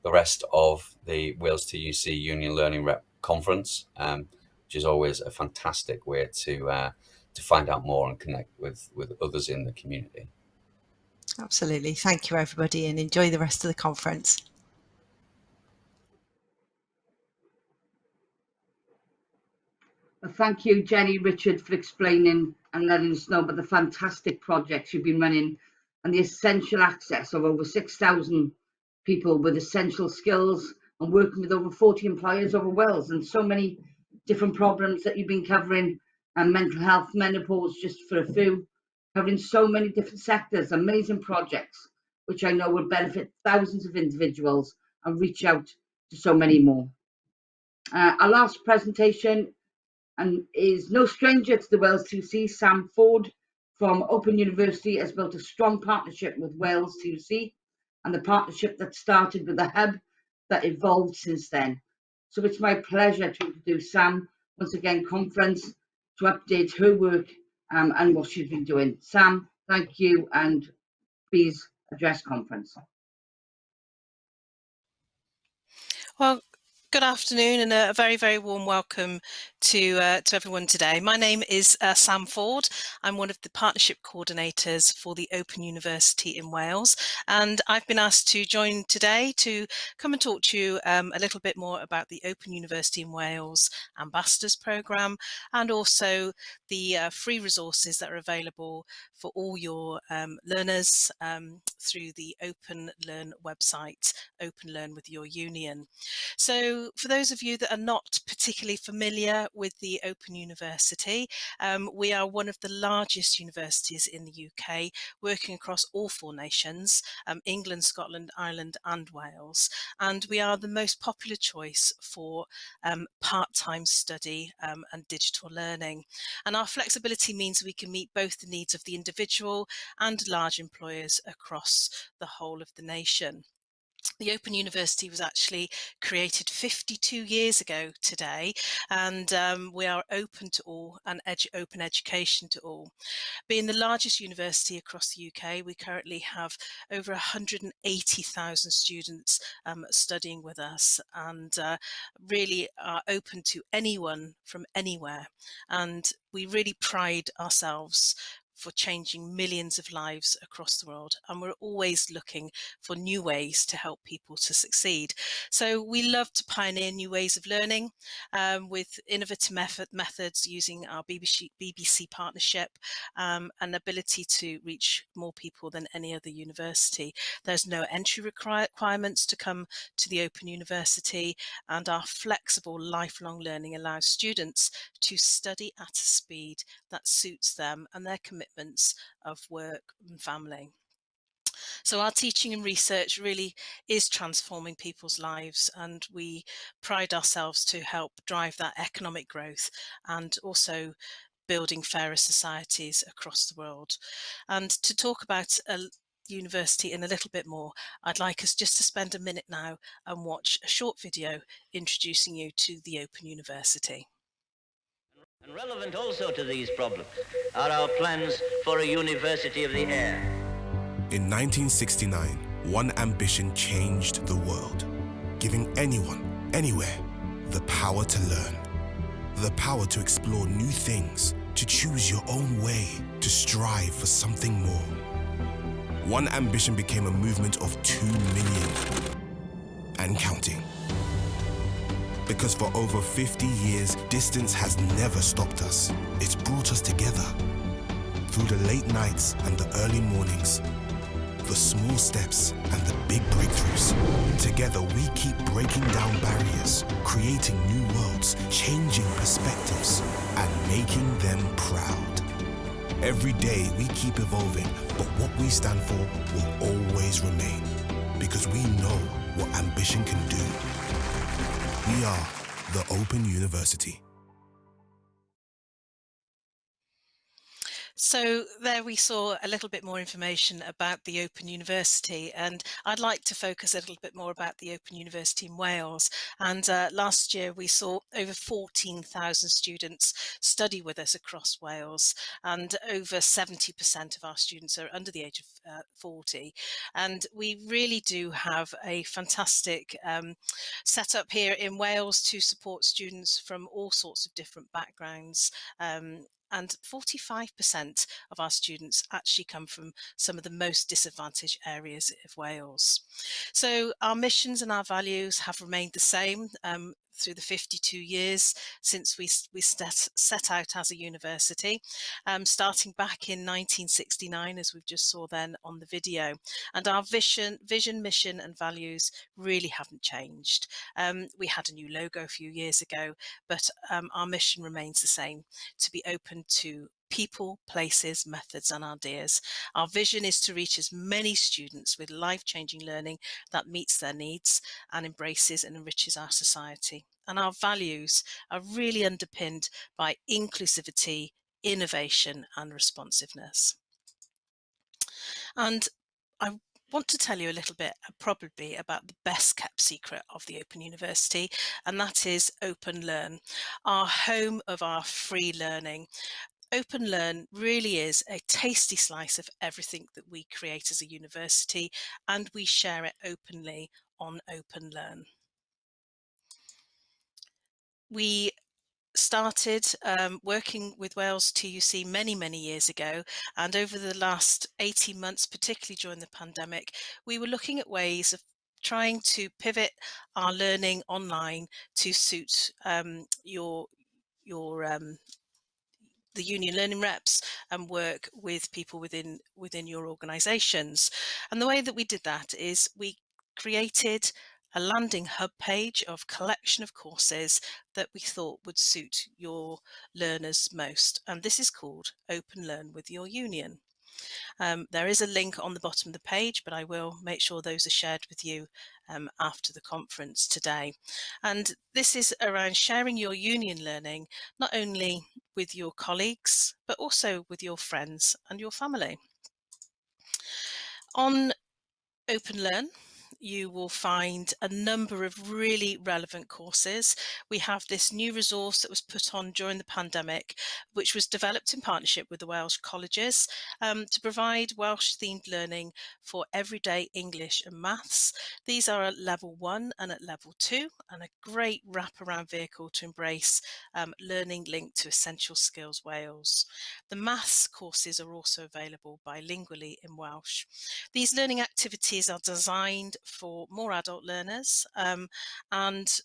the rest of the Wales TUC Union Learning Rep Conference, which is always a fantastic way to find out more and connect with others in the community. Absolutely. Thank you, everybody, and enjoy the rest of the conference. Well, thank you, Jenny, Richard, for explaining and letting us know about the fantastic projects you've been running and the essential access of over 6,000 people with essential skills and working with over 40 employers over Wales, and so many different problems that you've been covering, and mental health, menopause, just for a few. Covering so many different sectors, amazing projects, which I know will benefit thousands of individuals and reach out to so many more. Our last presentation is no stranger to the Wales TUC. Sam Ford from Open University has built a strong partnership with Wales TUC, and the partnership that started with a hub that evolved since then. So it's my pleasure to introduce Sam, once again, conference, to update her work and what she's been doing. Sam, thank you, and please address conference. Well, good afternoon and a very, very warm welcome to everyone today. My name is Sam Ford. I'm one of the partnership coordinators for the Open University in Wales, and I've been asked to join today to come and talk to you a little bit more about the Open University in Wales Ambassadors Programme and also the free resources that are available for all your learners through the Open Learn website, Open Learn with Your Union. So for those of you that are not particularly familiar with the Open University, we are one of the largest universities in the UK, working across all 4 nations, England, Scotland, Ireland and Wales. And we are the most popular choice for part-time study and digital learning. And our flexibility means we can meet both the needs of the individual and large employers across the whole of the nation. The Open University was actually created 52 years ago today, and we are open to all and open education to all. Being the largest university across the UK, we currently have over 180,000 students studying with us, and really are open to anyone from anywhere. And we really pride ourselves for changing millions of lives across the world, and we're always looking for new ways to help people to succeed. So we love to pioneer new ways of learning with innovative methods using our BBC partnership and ability to reach more people than any other university. There's no entry requirements to come to the Open University, and our flexible lifelong learning allows students to study at a speed that suits them and their commitments of work and family. So our teaching and research really is transforming people's lives, and we pride ourselves to help drive that economic growth and also building fairer societies across the world. And to talk about a university in a little bit more, I'd like us just to spend a minute now and watch a short video introducing you to the Open University. And relevant also to these problems are our plans for a university of the air. In 1969, one ambition changed the world, giving anyone, anywhere, the power to learn, the power to explore new things, to choose your own way, to strive for something more. One ambition became a movement of 2 million and counting. Because for over 50 years, distance has never stopped us. It's brought us together. Through the late nights and the early mornings, the small steps and the big breakthroughs. Together we keep breaking down barriers, creating new worlds, changing perspectives, and making them proud. Every day we keep evolving, but what we stand for will always remain, because we know what ambition can do. We are the Open University. So there we saw a little bit more information about the Open University, and I'd like to focus a little bit more about the Open University in Wales. And last year we saw over 14,000 students study with us across Wales, and over 70% of our students are under the age of 40. And we really do have a fantastic setup here in Wales to support students from all sorts of different backgrounds. And 45% of our students actually come from some of the most disadvantaged areas of Wales. So our missions and our values have remained the same through the 52 years since we set out as a university, starting back in 1969, as we've just saw then on the video. And our vision, mission and values really haven't changed. We had a new logo a few years ago, but our mission remains the same: to be open to people, places, methods and ideas. Our vision is to reach as many students with life-changing learning that meets their needs and embraces and enriches our society. And our values are really underpinned by inclusivity, innovation and responsiveness. And want to tell you a little bit probably about the best kept secret of the Open University, and that is Open Learn, our home of our free learning. Open Learn really is a tasty slice of everything that we create as a university, and we share it openly on Open Learn. We started working with Wales TUC many years ago, and over the last 18 months, particularly during the pandemic, we were looking at ways of trying to pivot our learning online to suit the union learning reps and work with people within your organisations. And the way that we did that is we created a landing hub page of collection of courses that we thought would suit your learners most. And this is called Open Learn with Your Union. There is a link on the bottom of the page, but I will make sure those are shared with you after the conference today. And this is around sharing your union learning, not only with your colleagues, but also with your friends and your family. On Open Learn, you will find a number of really relevant courses. We have this new resource that was put on during the pandemic, which was developed in partnership with the Welsh colleges to provide Welsh themed learning for everyday English and maths. These are at level 1 and at level 2, and a great wraparound vehicle to embrace learning linked to Essential Skills Wales. The maths courses are also available bilingually in Welsh. These learning activities are designed for more adult learners and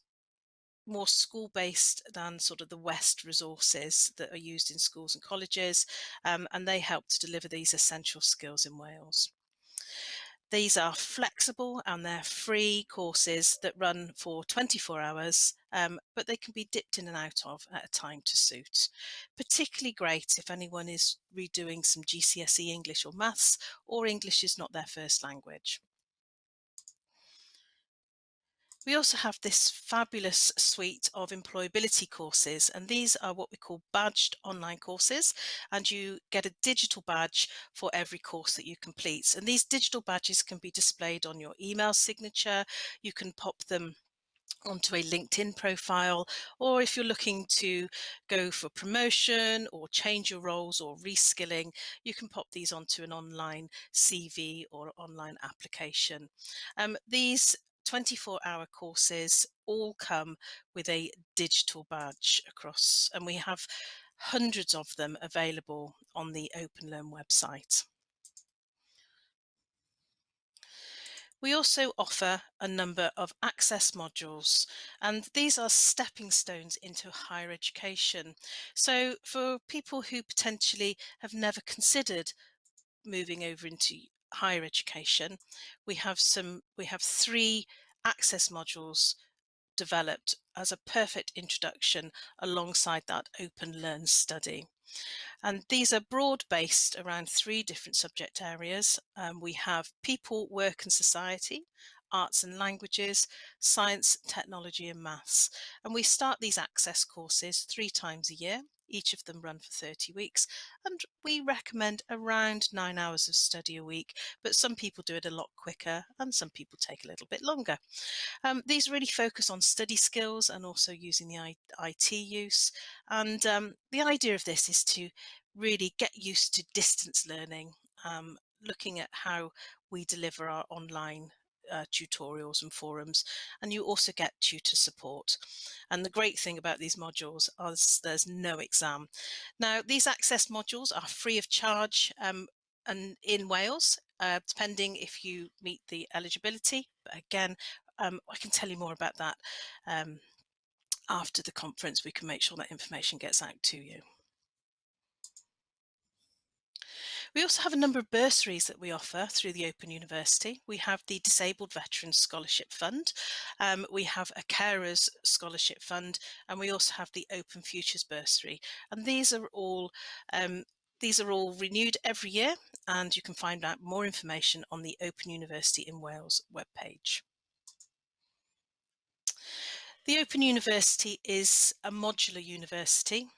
more school-based than sort of the West resources that are used in schools and colleges, and they help to deliver these essential skills in Wales. These are flexible and they're free courses that run for 24 hours, but they can be dipped in and out of at a time to suit. Particularly great if anyone is redoing some GCSE English or maths, or English is not their first language. We also have this fabulous suite of employability courses, and these are what we call badged online courses, and you get a digital badge for every course that you complete. And these digital badges can be displayed on your email signature. You can pop them onto a LinkedIn profile, or if you're looking to go for promotion or change your roles or reskilling, you can pop these onto an online CV or online application. These 24-hour courses all come with a digital badge across, and we have hundreds of them available on the Open Learn website. We also offer a number of access modules, and these are stepping stones into higher education. So for people who potentially have never considered moving over into higher education, we have 3 access modules developed as a perfect introduction alongside that Open Learn study. And these are broad-based around 3 different subject areas. We have people, work and society, arts and languages, science, technology and maths. And we start these access courses 3 times a year. Each of them run for 30 weeks, and we recommend around 9 hours of study a week, but some people do it a lot quicker and some people take a little bit longer. These really focus on study skills and also using the IT use. And the idea of this is to really get used to distance learning, looking at how we deliver our online tutorials and forums, and you also get tutor support. And the great thing about these modules is there's no exam. Now, these access modules are free of charge and in Wales, depending if you meet the eligibility. But again, I can tell you more about that after the conference. We can make sure that information gets out to you. We also have a number of bursaries that we offer through the Open University. We have the Disabled Veterans Scholarship Fund, we have a Carers Scholarship Fund, and we also have the Open Futures Bursary. And these are all renewed every year, and you can find out more information on the Open University in Wales webpage. The Open University is a modular university,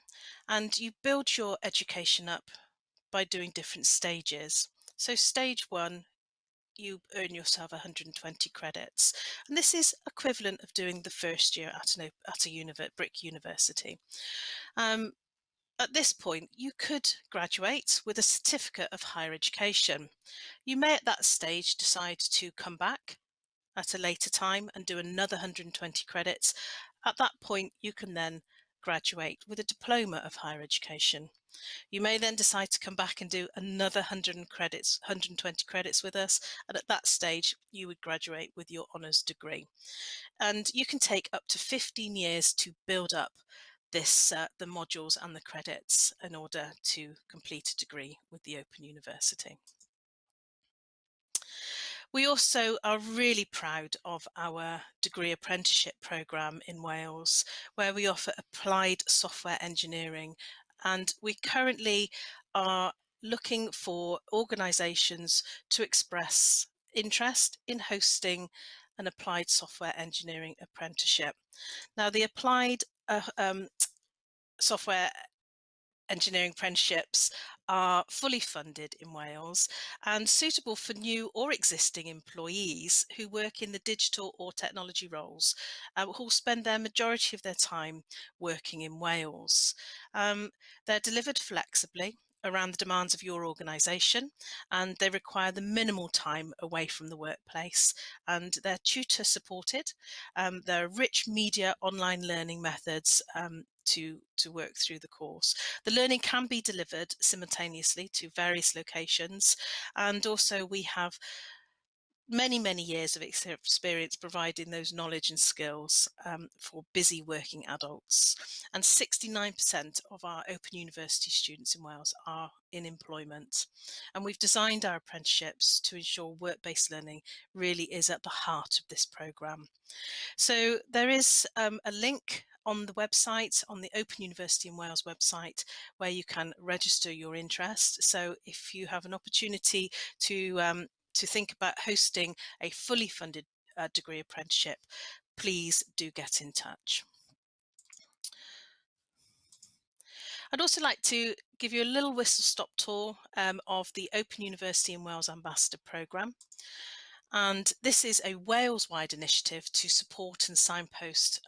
and you build your education up by doing different stages. So stage 1 you earn yourself 120 credits. And this is equivalent of doing the first year at a brick university. At this point, you could graduate with a certificate of higher education. You may at that stage decide to come back at a later time and do another 120 credits. At that point, you can then graduate with a diploma of higher education. You may then decide to come back and do another 120 credits with us, and at that stage you would graduate with your honours degree. And you can take up to 15 years to build up this the modules and the credits in order to complete a degree with the Open University. We also are really proud of our degree apprenticeship programme in Wales, where we offer applied software engineering, and we currently are looking for organisations to express interest in hosting an applied software engineering apprenticeship. Now, the applied software engineering apprenticeships are fully funded in Wales and suitable for new or existing employees who work in the digital or technology roles, who will spend their majority of their time working in Wales. They're delivered flexibly around the demands of your organisation, and they require the minimal time away from the workplace, and they're tutor supported. There are rich media online learning methods to work through the course. The learning can be delivered simultaneously to various locations, and also we have many years of experience providing those knowledge and skills for busy working adults. And 69% of our Open University students in Wales are in employment. And we've designed our apprenticeships to ensure work-based learning really is at the heart of this programme. So there is a link on the website, on the Open University in Wales website, where you can register your interest. So if you have an opportunity to think about hosting a fully funded degree apprenticeship, please do get in touch. I'd also like to give you a little whistle-stop tour of the Open University in Wales Ambassador Programme. And this is a Wales-wide initiative to support and signpost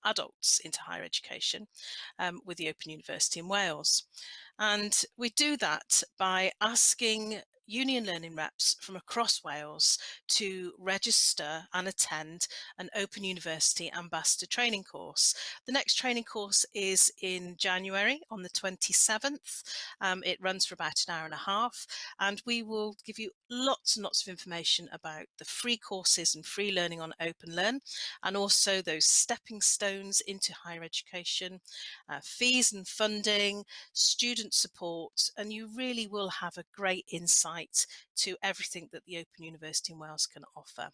adults into higher education with the Open University in Wales. And we do that by asking Union Learning reps from across Wales to register and attend an Open University Ambassador training course. The next training course is in January on the 27th. It runs for about an hour and a half, and we will give you lots and lots of information about the free courses and free learning on Open Learn, and also those stepping stones into higher education, fees and funding, student support, and you really will have a great insight to everything that the Open University in Wales can offer.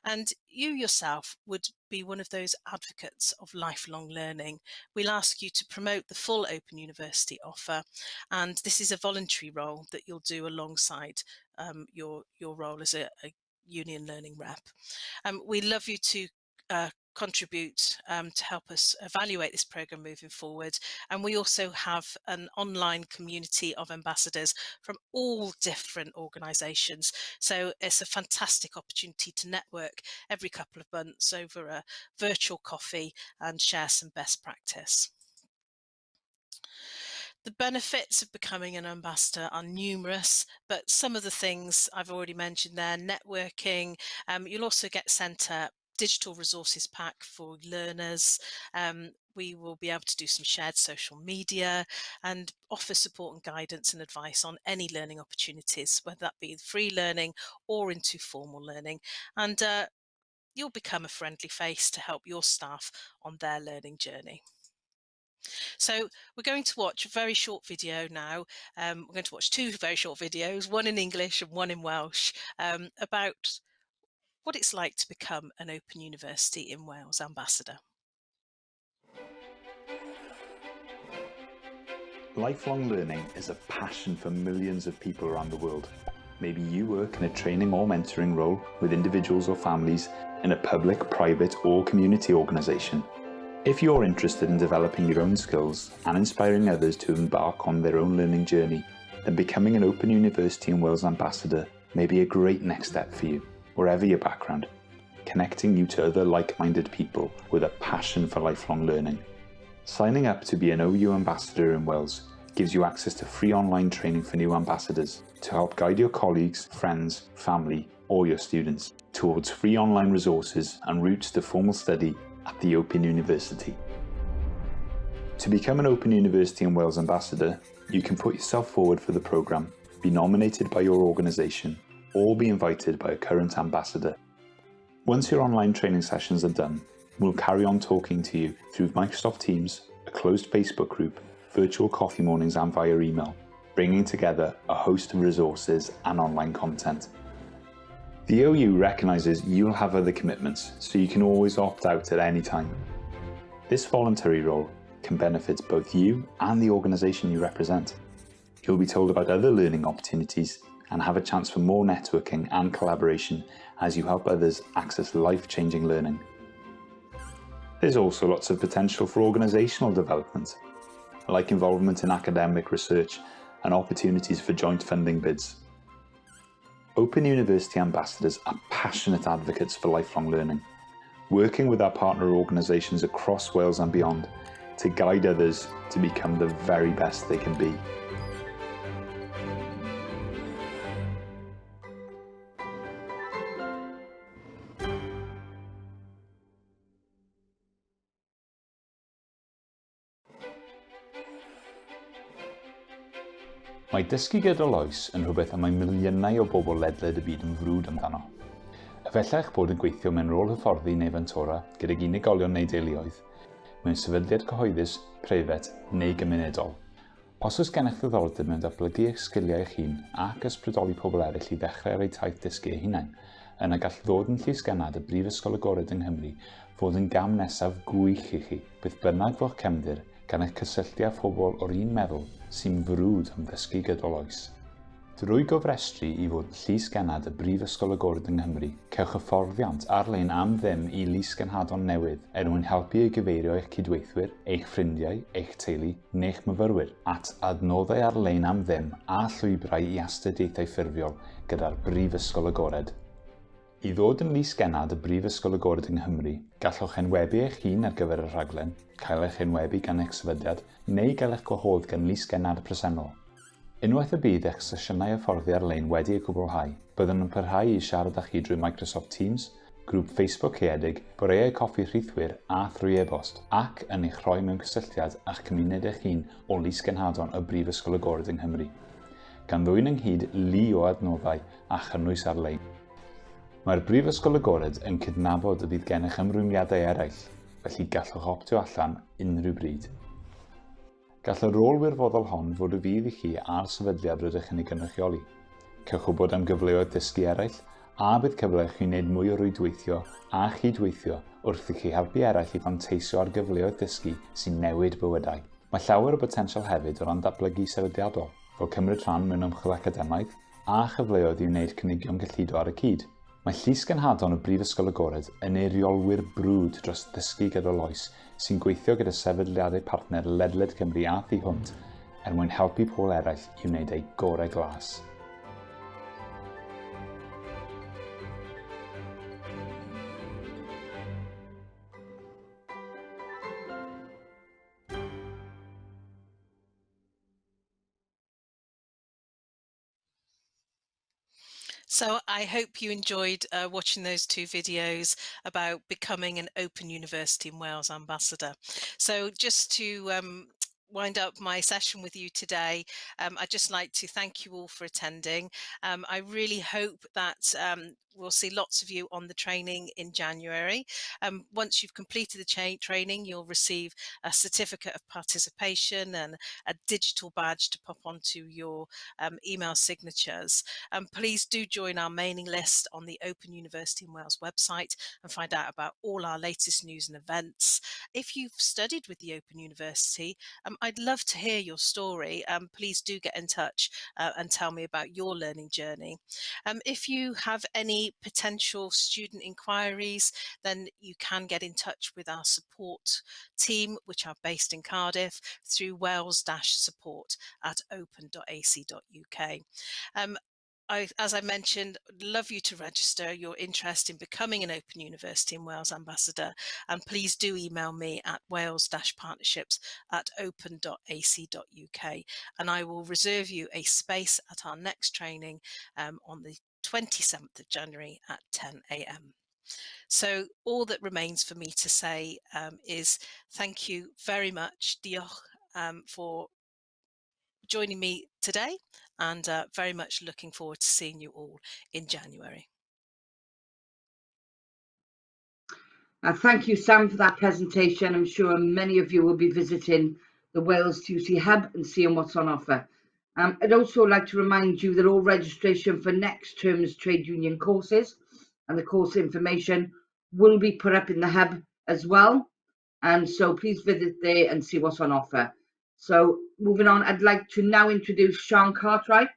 And you yourself would be one of those advocates of lifelong learning. We'll ask you to promote the full Open University offer, and this is a voluntary role that you'll do alongside your role as a Union Learning rep. We'd love you to contribute to help us evaluate this programme moving forward. And we also have an online community of ambassadors from all different organisations. So it's a fantastic opportunity to network every couple of months over a virtual coffee and share some best practice. The benefits of becoming an ambassador are numerous, but some of the things I've already mentioned there: networking. You'll also get sent a digital resources pack for learners. We will be able to do some shared social media and offer support and guidance and advice on any learning opportunities, whether that be free learning or into formal learning. And you'll become a friendly face to help your staff on their learning journey. So we're going to watch a very short video now. We're going to watch two very short videos, one in English and one in Welsh, about what it's like to become an Open University in Wales ambassador. Lifelong learning is a passion for millions of people around the world. Maybe you work in a training or mentoring role with individuals or families in a public, private or community organisation. If you're interested in developing your own skills and inspiring others to embark on their own learning journey, then becoming an Open University in Wales ambassador may be a great next step for you, wherever your background, connecting you to other like-minded people with a passion for lifelong learning. Signing up to be an OU ambassador in Wales gives you access to free online training for new ambassadors to help guide your colleagues, friends, family, or your students towards free online resources and routes to formal study at the Open University. To become an Open University in Wales ambassador, you can put yourself forward for the programme, be nominated by your organisation, or be invited by a current ambassador. Once your online training sessions are done, we'll carry on talking to you through Microsoft Teams, a closed Facebook group, virtual coffee mornings and via email, bringing together a host of resources and online content. The OU recognises you'll have other commitments, so you can always opt out at any time. This voluntary role can benefit both you and the organisation you represent. You'll be told about other learning opportunities and have a chance for more networking and collaboration as you help others access life-changing learning. There's also lots of potential for organisational development, like involvement in academic research and opportunities for joint funding bids. Open University ambassadors are passionate advocates for lifelong learning, working with our partner organisations across Wales and beyond to guide others to become the very best they can be. Mae dysgu gydol oes yn rhywbeth am mae miliynau o bobl ledled y byd yn frwd amdano. Efallai eich bod yn gweithio mewn rôl hyfforddi neu fentora gydag unigolion neu deuluoedd, mewn sefydliad cyhoeddus, preifat neu gymunedol. Os oes gennych ddiddordeb mewn datblygu eich sgiliau eich hun ac ysbrydoli pobl eraill i ddechrau ar eu taith dysgu eu hunain, yna gall ddod yn llysgennad y Brifysgol Agored yng Nghymru fod yn gam nesaf gwych i chi, bydd bynnag fo'ch cefndir gan eich cysylltu â phobl o'r un meddwl sy'n frwd am ddysgu gydol oes. Drwy gofrestru i fod llysgennad y Brifysgol Agored yng Nghymru, cewch hyfforddiant ar-lein am ddim i lysgennadon newydd mwyn helpu i gyfeirio eich cydweithwyr, eich ffrindiau, eich teulu neu'ch myfyrwyr at adnoddau ar-lein am ddim a llwybrau i astudiaethau ffurfiol gyda'r Brifysgol Agored. I ddod yn lysgennad y Brifysgol Agored yng Nghymru, gallwch enwebu eich hun ar gyfer y rhaglen, cael eich enwebu gan eich sefydliad, neu gael eich gwahodd gan lysgennad presennol. Unwaith y bydd eich sesiynau hyfforddi ar-lein wedi eu cwblhau, byddwn yn parhau i siarad â chi drwy Microsoft Teams, grŵp Facebook caeedig, boreau coffi rhithwyr a thrwy e-bost, ac yn eich rhoi mewn cysylltiad a'ch cymuned eich hun o lysgennadon y Brifysgol Agored yng Nghymru. Gan ddwyn ynghyd lu o adnoddau a chynnwys ar-lein. Mae'r Brifysgol Agored yn cydnabod y bydd gennych ymrwymiadau eraill, felly gallwch optio allan unrhyw bryd. Gall y rôl wirfoddol hon fod y fydd i chi a'r sefydliad rydych yn ei gynrychioli. Cewch wybod am gyfleoedd dysgu eraill, a bydd cyfle i chi wneud mwy o rwydweithio a chydweithio wrth i chi helpu eraill i fanteisio ar gyfleoedd dysgu sy'n newid bywydau. Mae llawer o botensial hefyd o ran datblygu sefydliadol, fel cymryd rhan mewn ymchwil academaidd a chyfleoedd i wneud cynigion gyllido ar y cyd. Mae llysgennadon y Brifysgol Agored yn eiriolwyr brwd dros ddysgu gydol oes sy'n gweithio gyda sefydliadau partner ledled Cymru a thu hwnt mwyn helpu pobl eraill i wneud eu gorau glas. So I hope you enjoyed watching those two videos about becoming an Open University in Wales ambassador. So just to wind up my session with you today, I'd just like to thank you all for attending. I really hope that we'll see lots of you on the training in January. Once you've completed the training, you'll receive a certificate of participation and a digital badge to pop onto your email signatures. Please do join our mailing list on the Open University in Wales website and find out about all our latest news and events. If you've studied with the Open University, I'd love to hear your story. Please do get in touch and tell me about your learning journey. If you have any potential student inquiries, then you can get in touch with our support team, which are based in Cardiff, through wales-support@open.ac.uk. as I mentioned, I'd love you to register your interest in becoming an Open University in Wales ambassador, and please do email me at wales-partnerships@open.ac.uk, and I will reserve you a space at our next training on the 27th of January at 10 a.m. So all that remains for me to say is thank you very much, diolch, for joining me today, and very much looking forward to seeing you all in January. Thank you, Sam, for that presentation. I'm sure many of you will be visiting the Wales TUC Hub and seeing what's on offer. I'd also like to remind you that all registration for next term's trade union courses and the course information will be put up in the Hub as well. And so please visit there and see what's on offer. So moving on, I'd like to now introduce Sian Cartwright.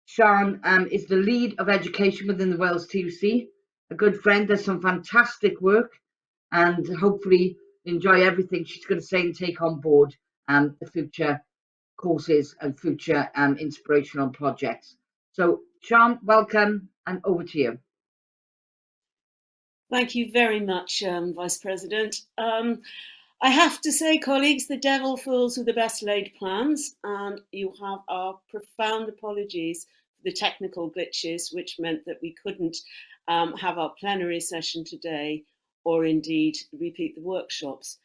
Sian is the lead of education within the Wales TUC, a good friend, does some fantastic work, and hopefully enjoy everything she's going to say and take on board the future courses and future inspirational projects. So Sian, welcome, and over to you. Thank you very much, Vice President. I have to say, colleagues, the devil falls with the best laid plans, and you have our profound apologies for the technical glitches, which meant that we couldn't have our plenary session today, or indeed repeat the workshops.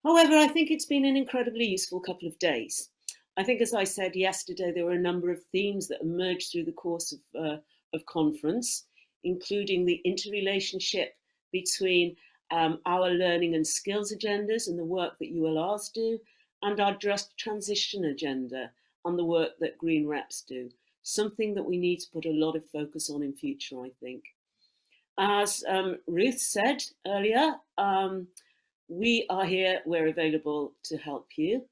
However, I think it's been an incredibly useful couple of days. I think, as I said yesterday, there were a number of themes that emerged through the course of conference, including the interrelationship between our learning and skills agendas and the work that ULRs do, and our just transition agenda and the work that Green Reps do, something that we need to put a lot of focus on in future, I think. As Ruth said earlier, we are here, we're available to help you.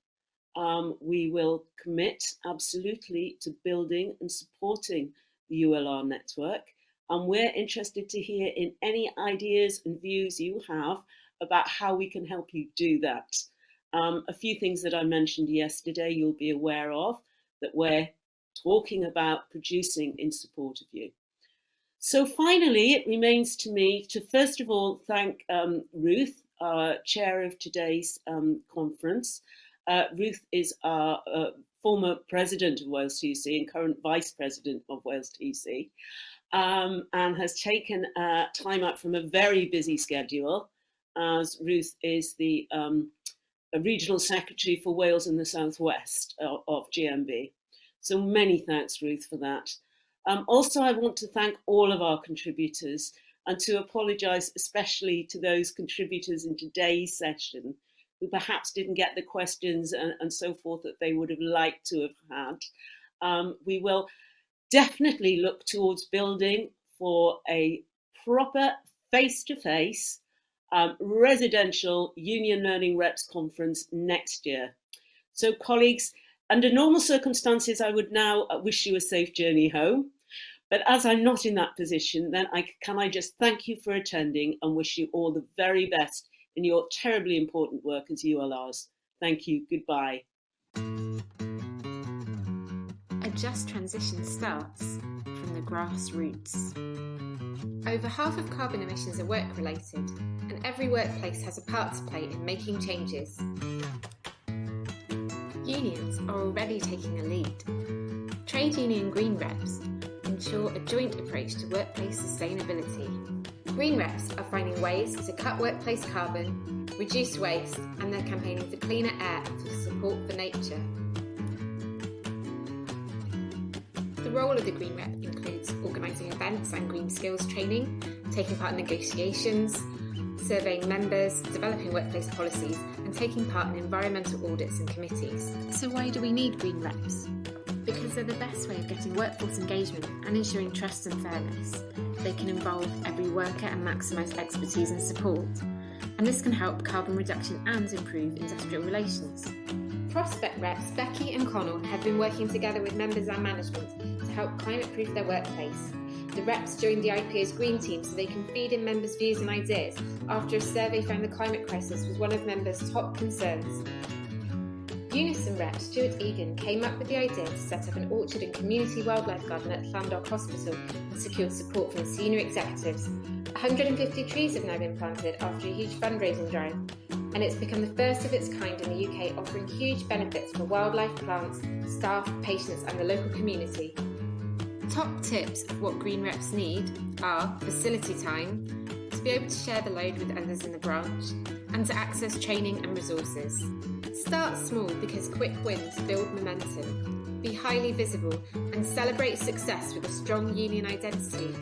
We will commit absolutely to building and supporting the ULR network. And we're interested to hear in any ideas and views you have about how we can help you do that. A few things that I mentioned yesterday you'll be aware of that we're talking about producing in support of you. So finally, it remains to me to first of all thank Ruth, chair of today's conference. Ruth is our former president of Wales TUC and current vice president of Wales TUC. And has taken time out from a very busy schedule, as Ruth is the regional secretary for Wales and the Southwest of GMB. So many thanks, Ruth, for that. Also, I want to thank all of our contributors and to apologise especially to those contributors in today's session who perhaps didn't get the questions and so forth that they would have liked to have had. We will definitely look towards building for a proper face-to-face residential Union Learning Reps conference next year. So colleagues, under normal circumstances, I would now wish you a safe journey home. But as I'm not in that position, then can I just thank you for attending and wish you all the very best in your terribly important work as ULRs. Thank you. Goodbye. A just transition starts from the grassroots. Over half of carbon emissions are work-related, and every workplace has a part to play in making changes. Unions are already taking a lead. Trade union Green Reps ensure a joint approach to workplace sustainability. Green Reps are finding ways to cut workplace carbon, reduce waste, and they're campaigning for cleaner air and for support for nature. The role of the Green Rep includes organising events and green skills training, taking part in negotiations, surveying members, developing workplace policies, and taking part in environmental audits and committees. So why do we need Green Reps? Because they're the best way of getting workforce engagement and ensuring trust and fairness. They can involve every worker and maximise expertise and support. And this can help carbon reduction and improve industrial relations. Prospect Reps Becky and Connell have been working together with members and management to help climate-proof their workplace. The reps joined the IPO's Green Team so they can feed in members' views and ideas after a survey found the climate crisis was one of members' top concerns. Unison rep Stuart Egan came up with the idea to set up an orchard and community wildlife garden at Llandoch Hospital and secured support from senior executives. 150 trees have now been planted after a huge fundraising drive, and it's become the first of its kind in the UK, offering huge benefits for wildlife, plants, staff, patients and the local community. Top tips of what Green Reps need are facility time, to be able to share the load with others in the branch, and to access training and resources. Start small because quick wins build momentum. Be highly visible and celebrate success with a strong union identity,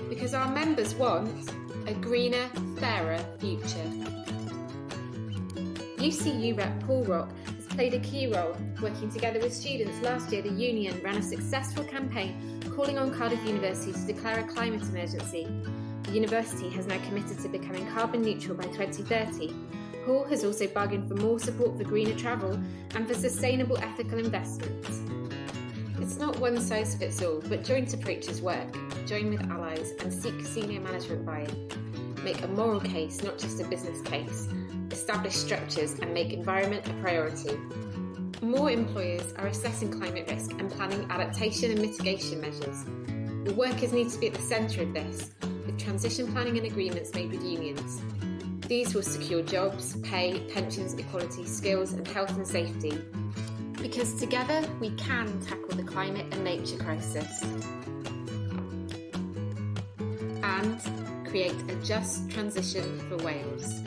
because our members want a greener, fairer future. UCU rep Paul Rock has played a key role. Working together with students last year, the union ran a successful campaign calling on Cardiff University to declare a climate emergency. The university has now committed to becoming carbon neutral by 2030. Paul has also bargained for more support for greener travel and for sustainable ethical investment. It's not one size fits all, but joint approaches work. Join with allies and seek senior management buy-in. Make a moral case, not just a business case. Establish structures and make environment a priority. More employers are assessing climate risk and planning adaptation and mitigation measures. The workers need to be at the centre of this, with transition planning and agreements made with unions. These will secure jobs, pay, pensions, equality, skills and health and safety. Because together we can tackle the climate and nature crisis. And create a just transition for Wales.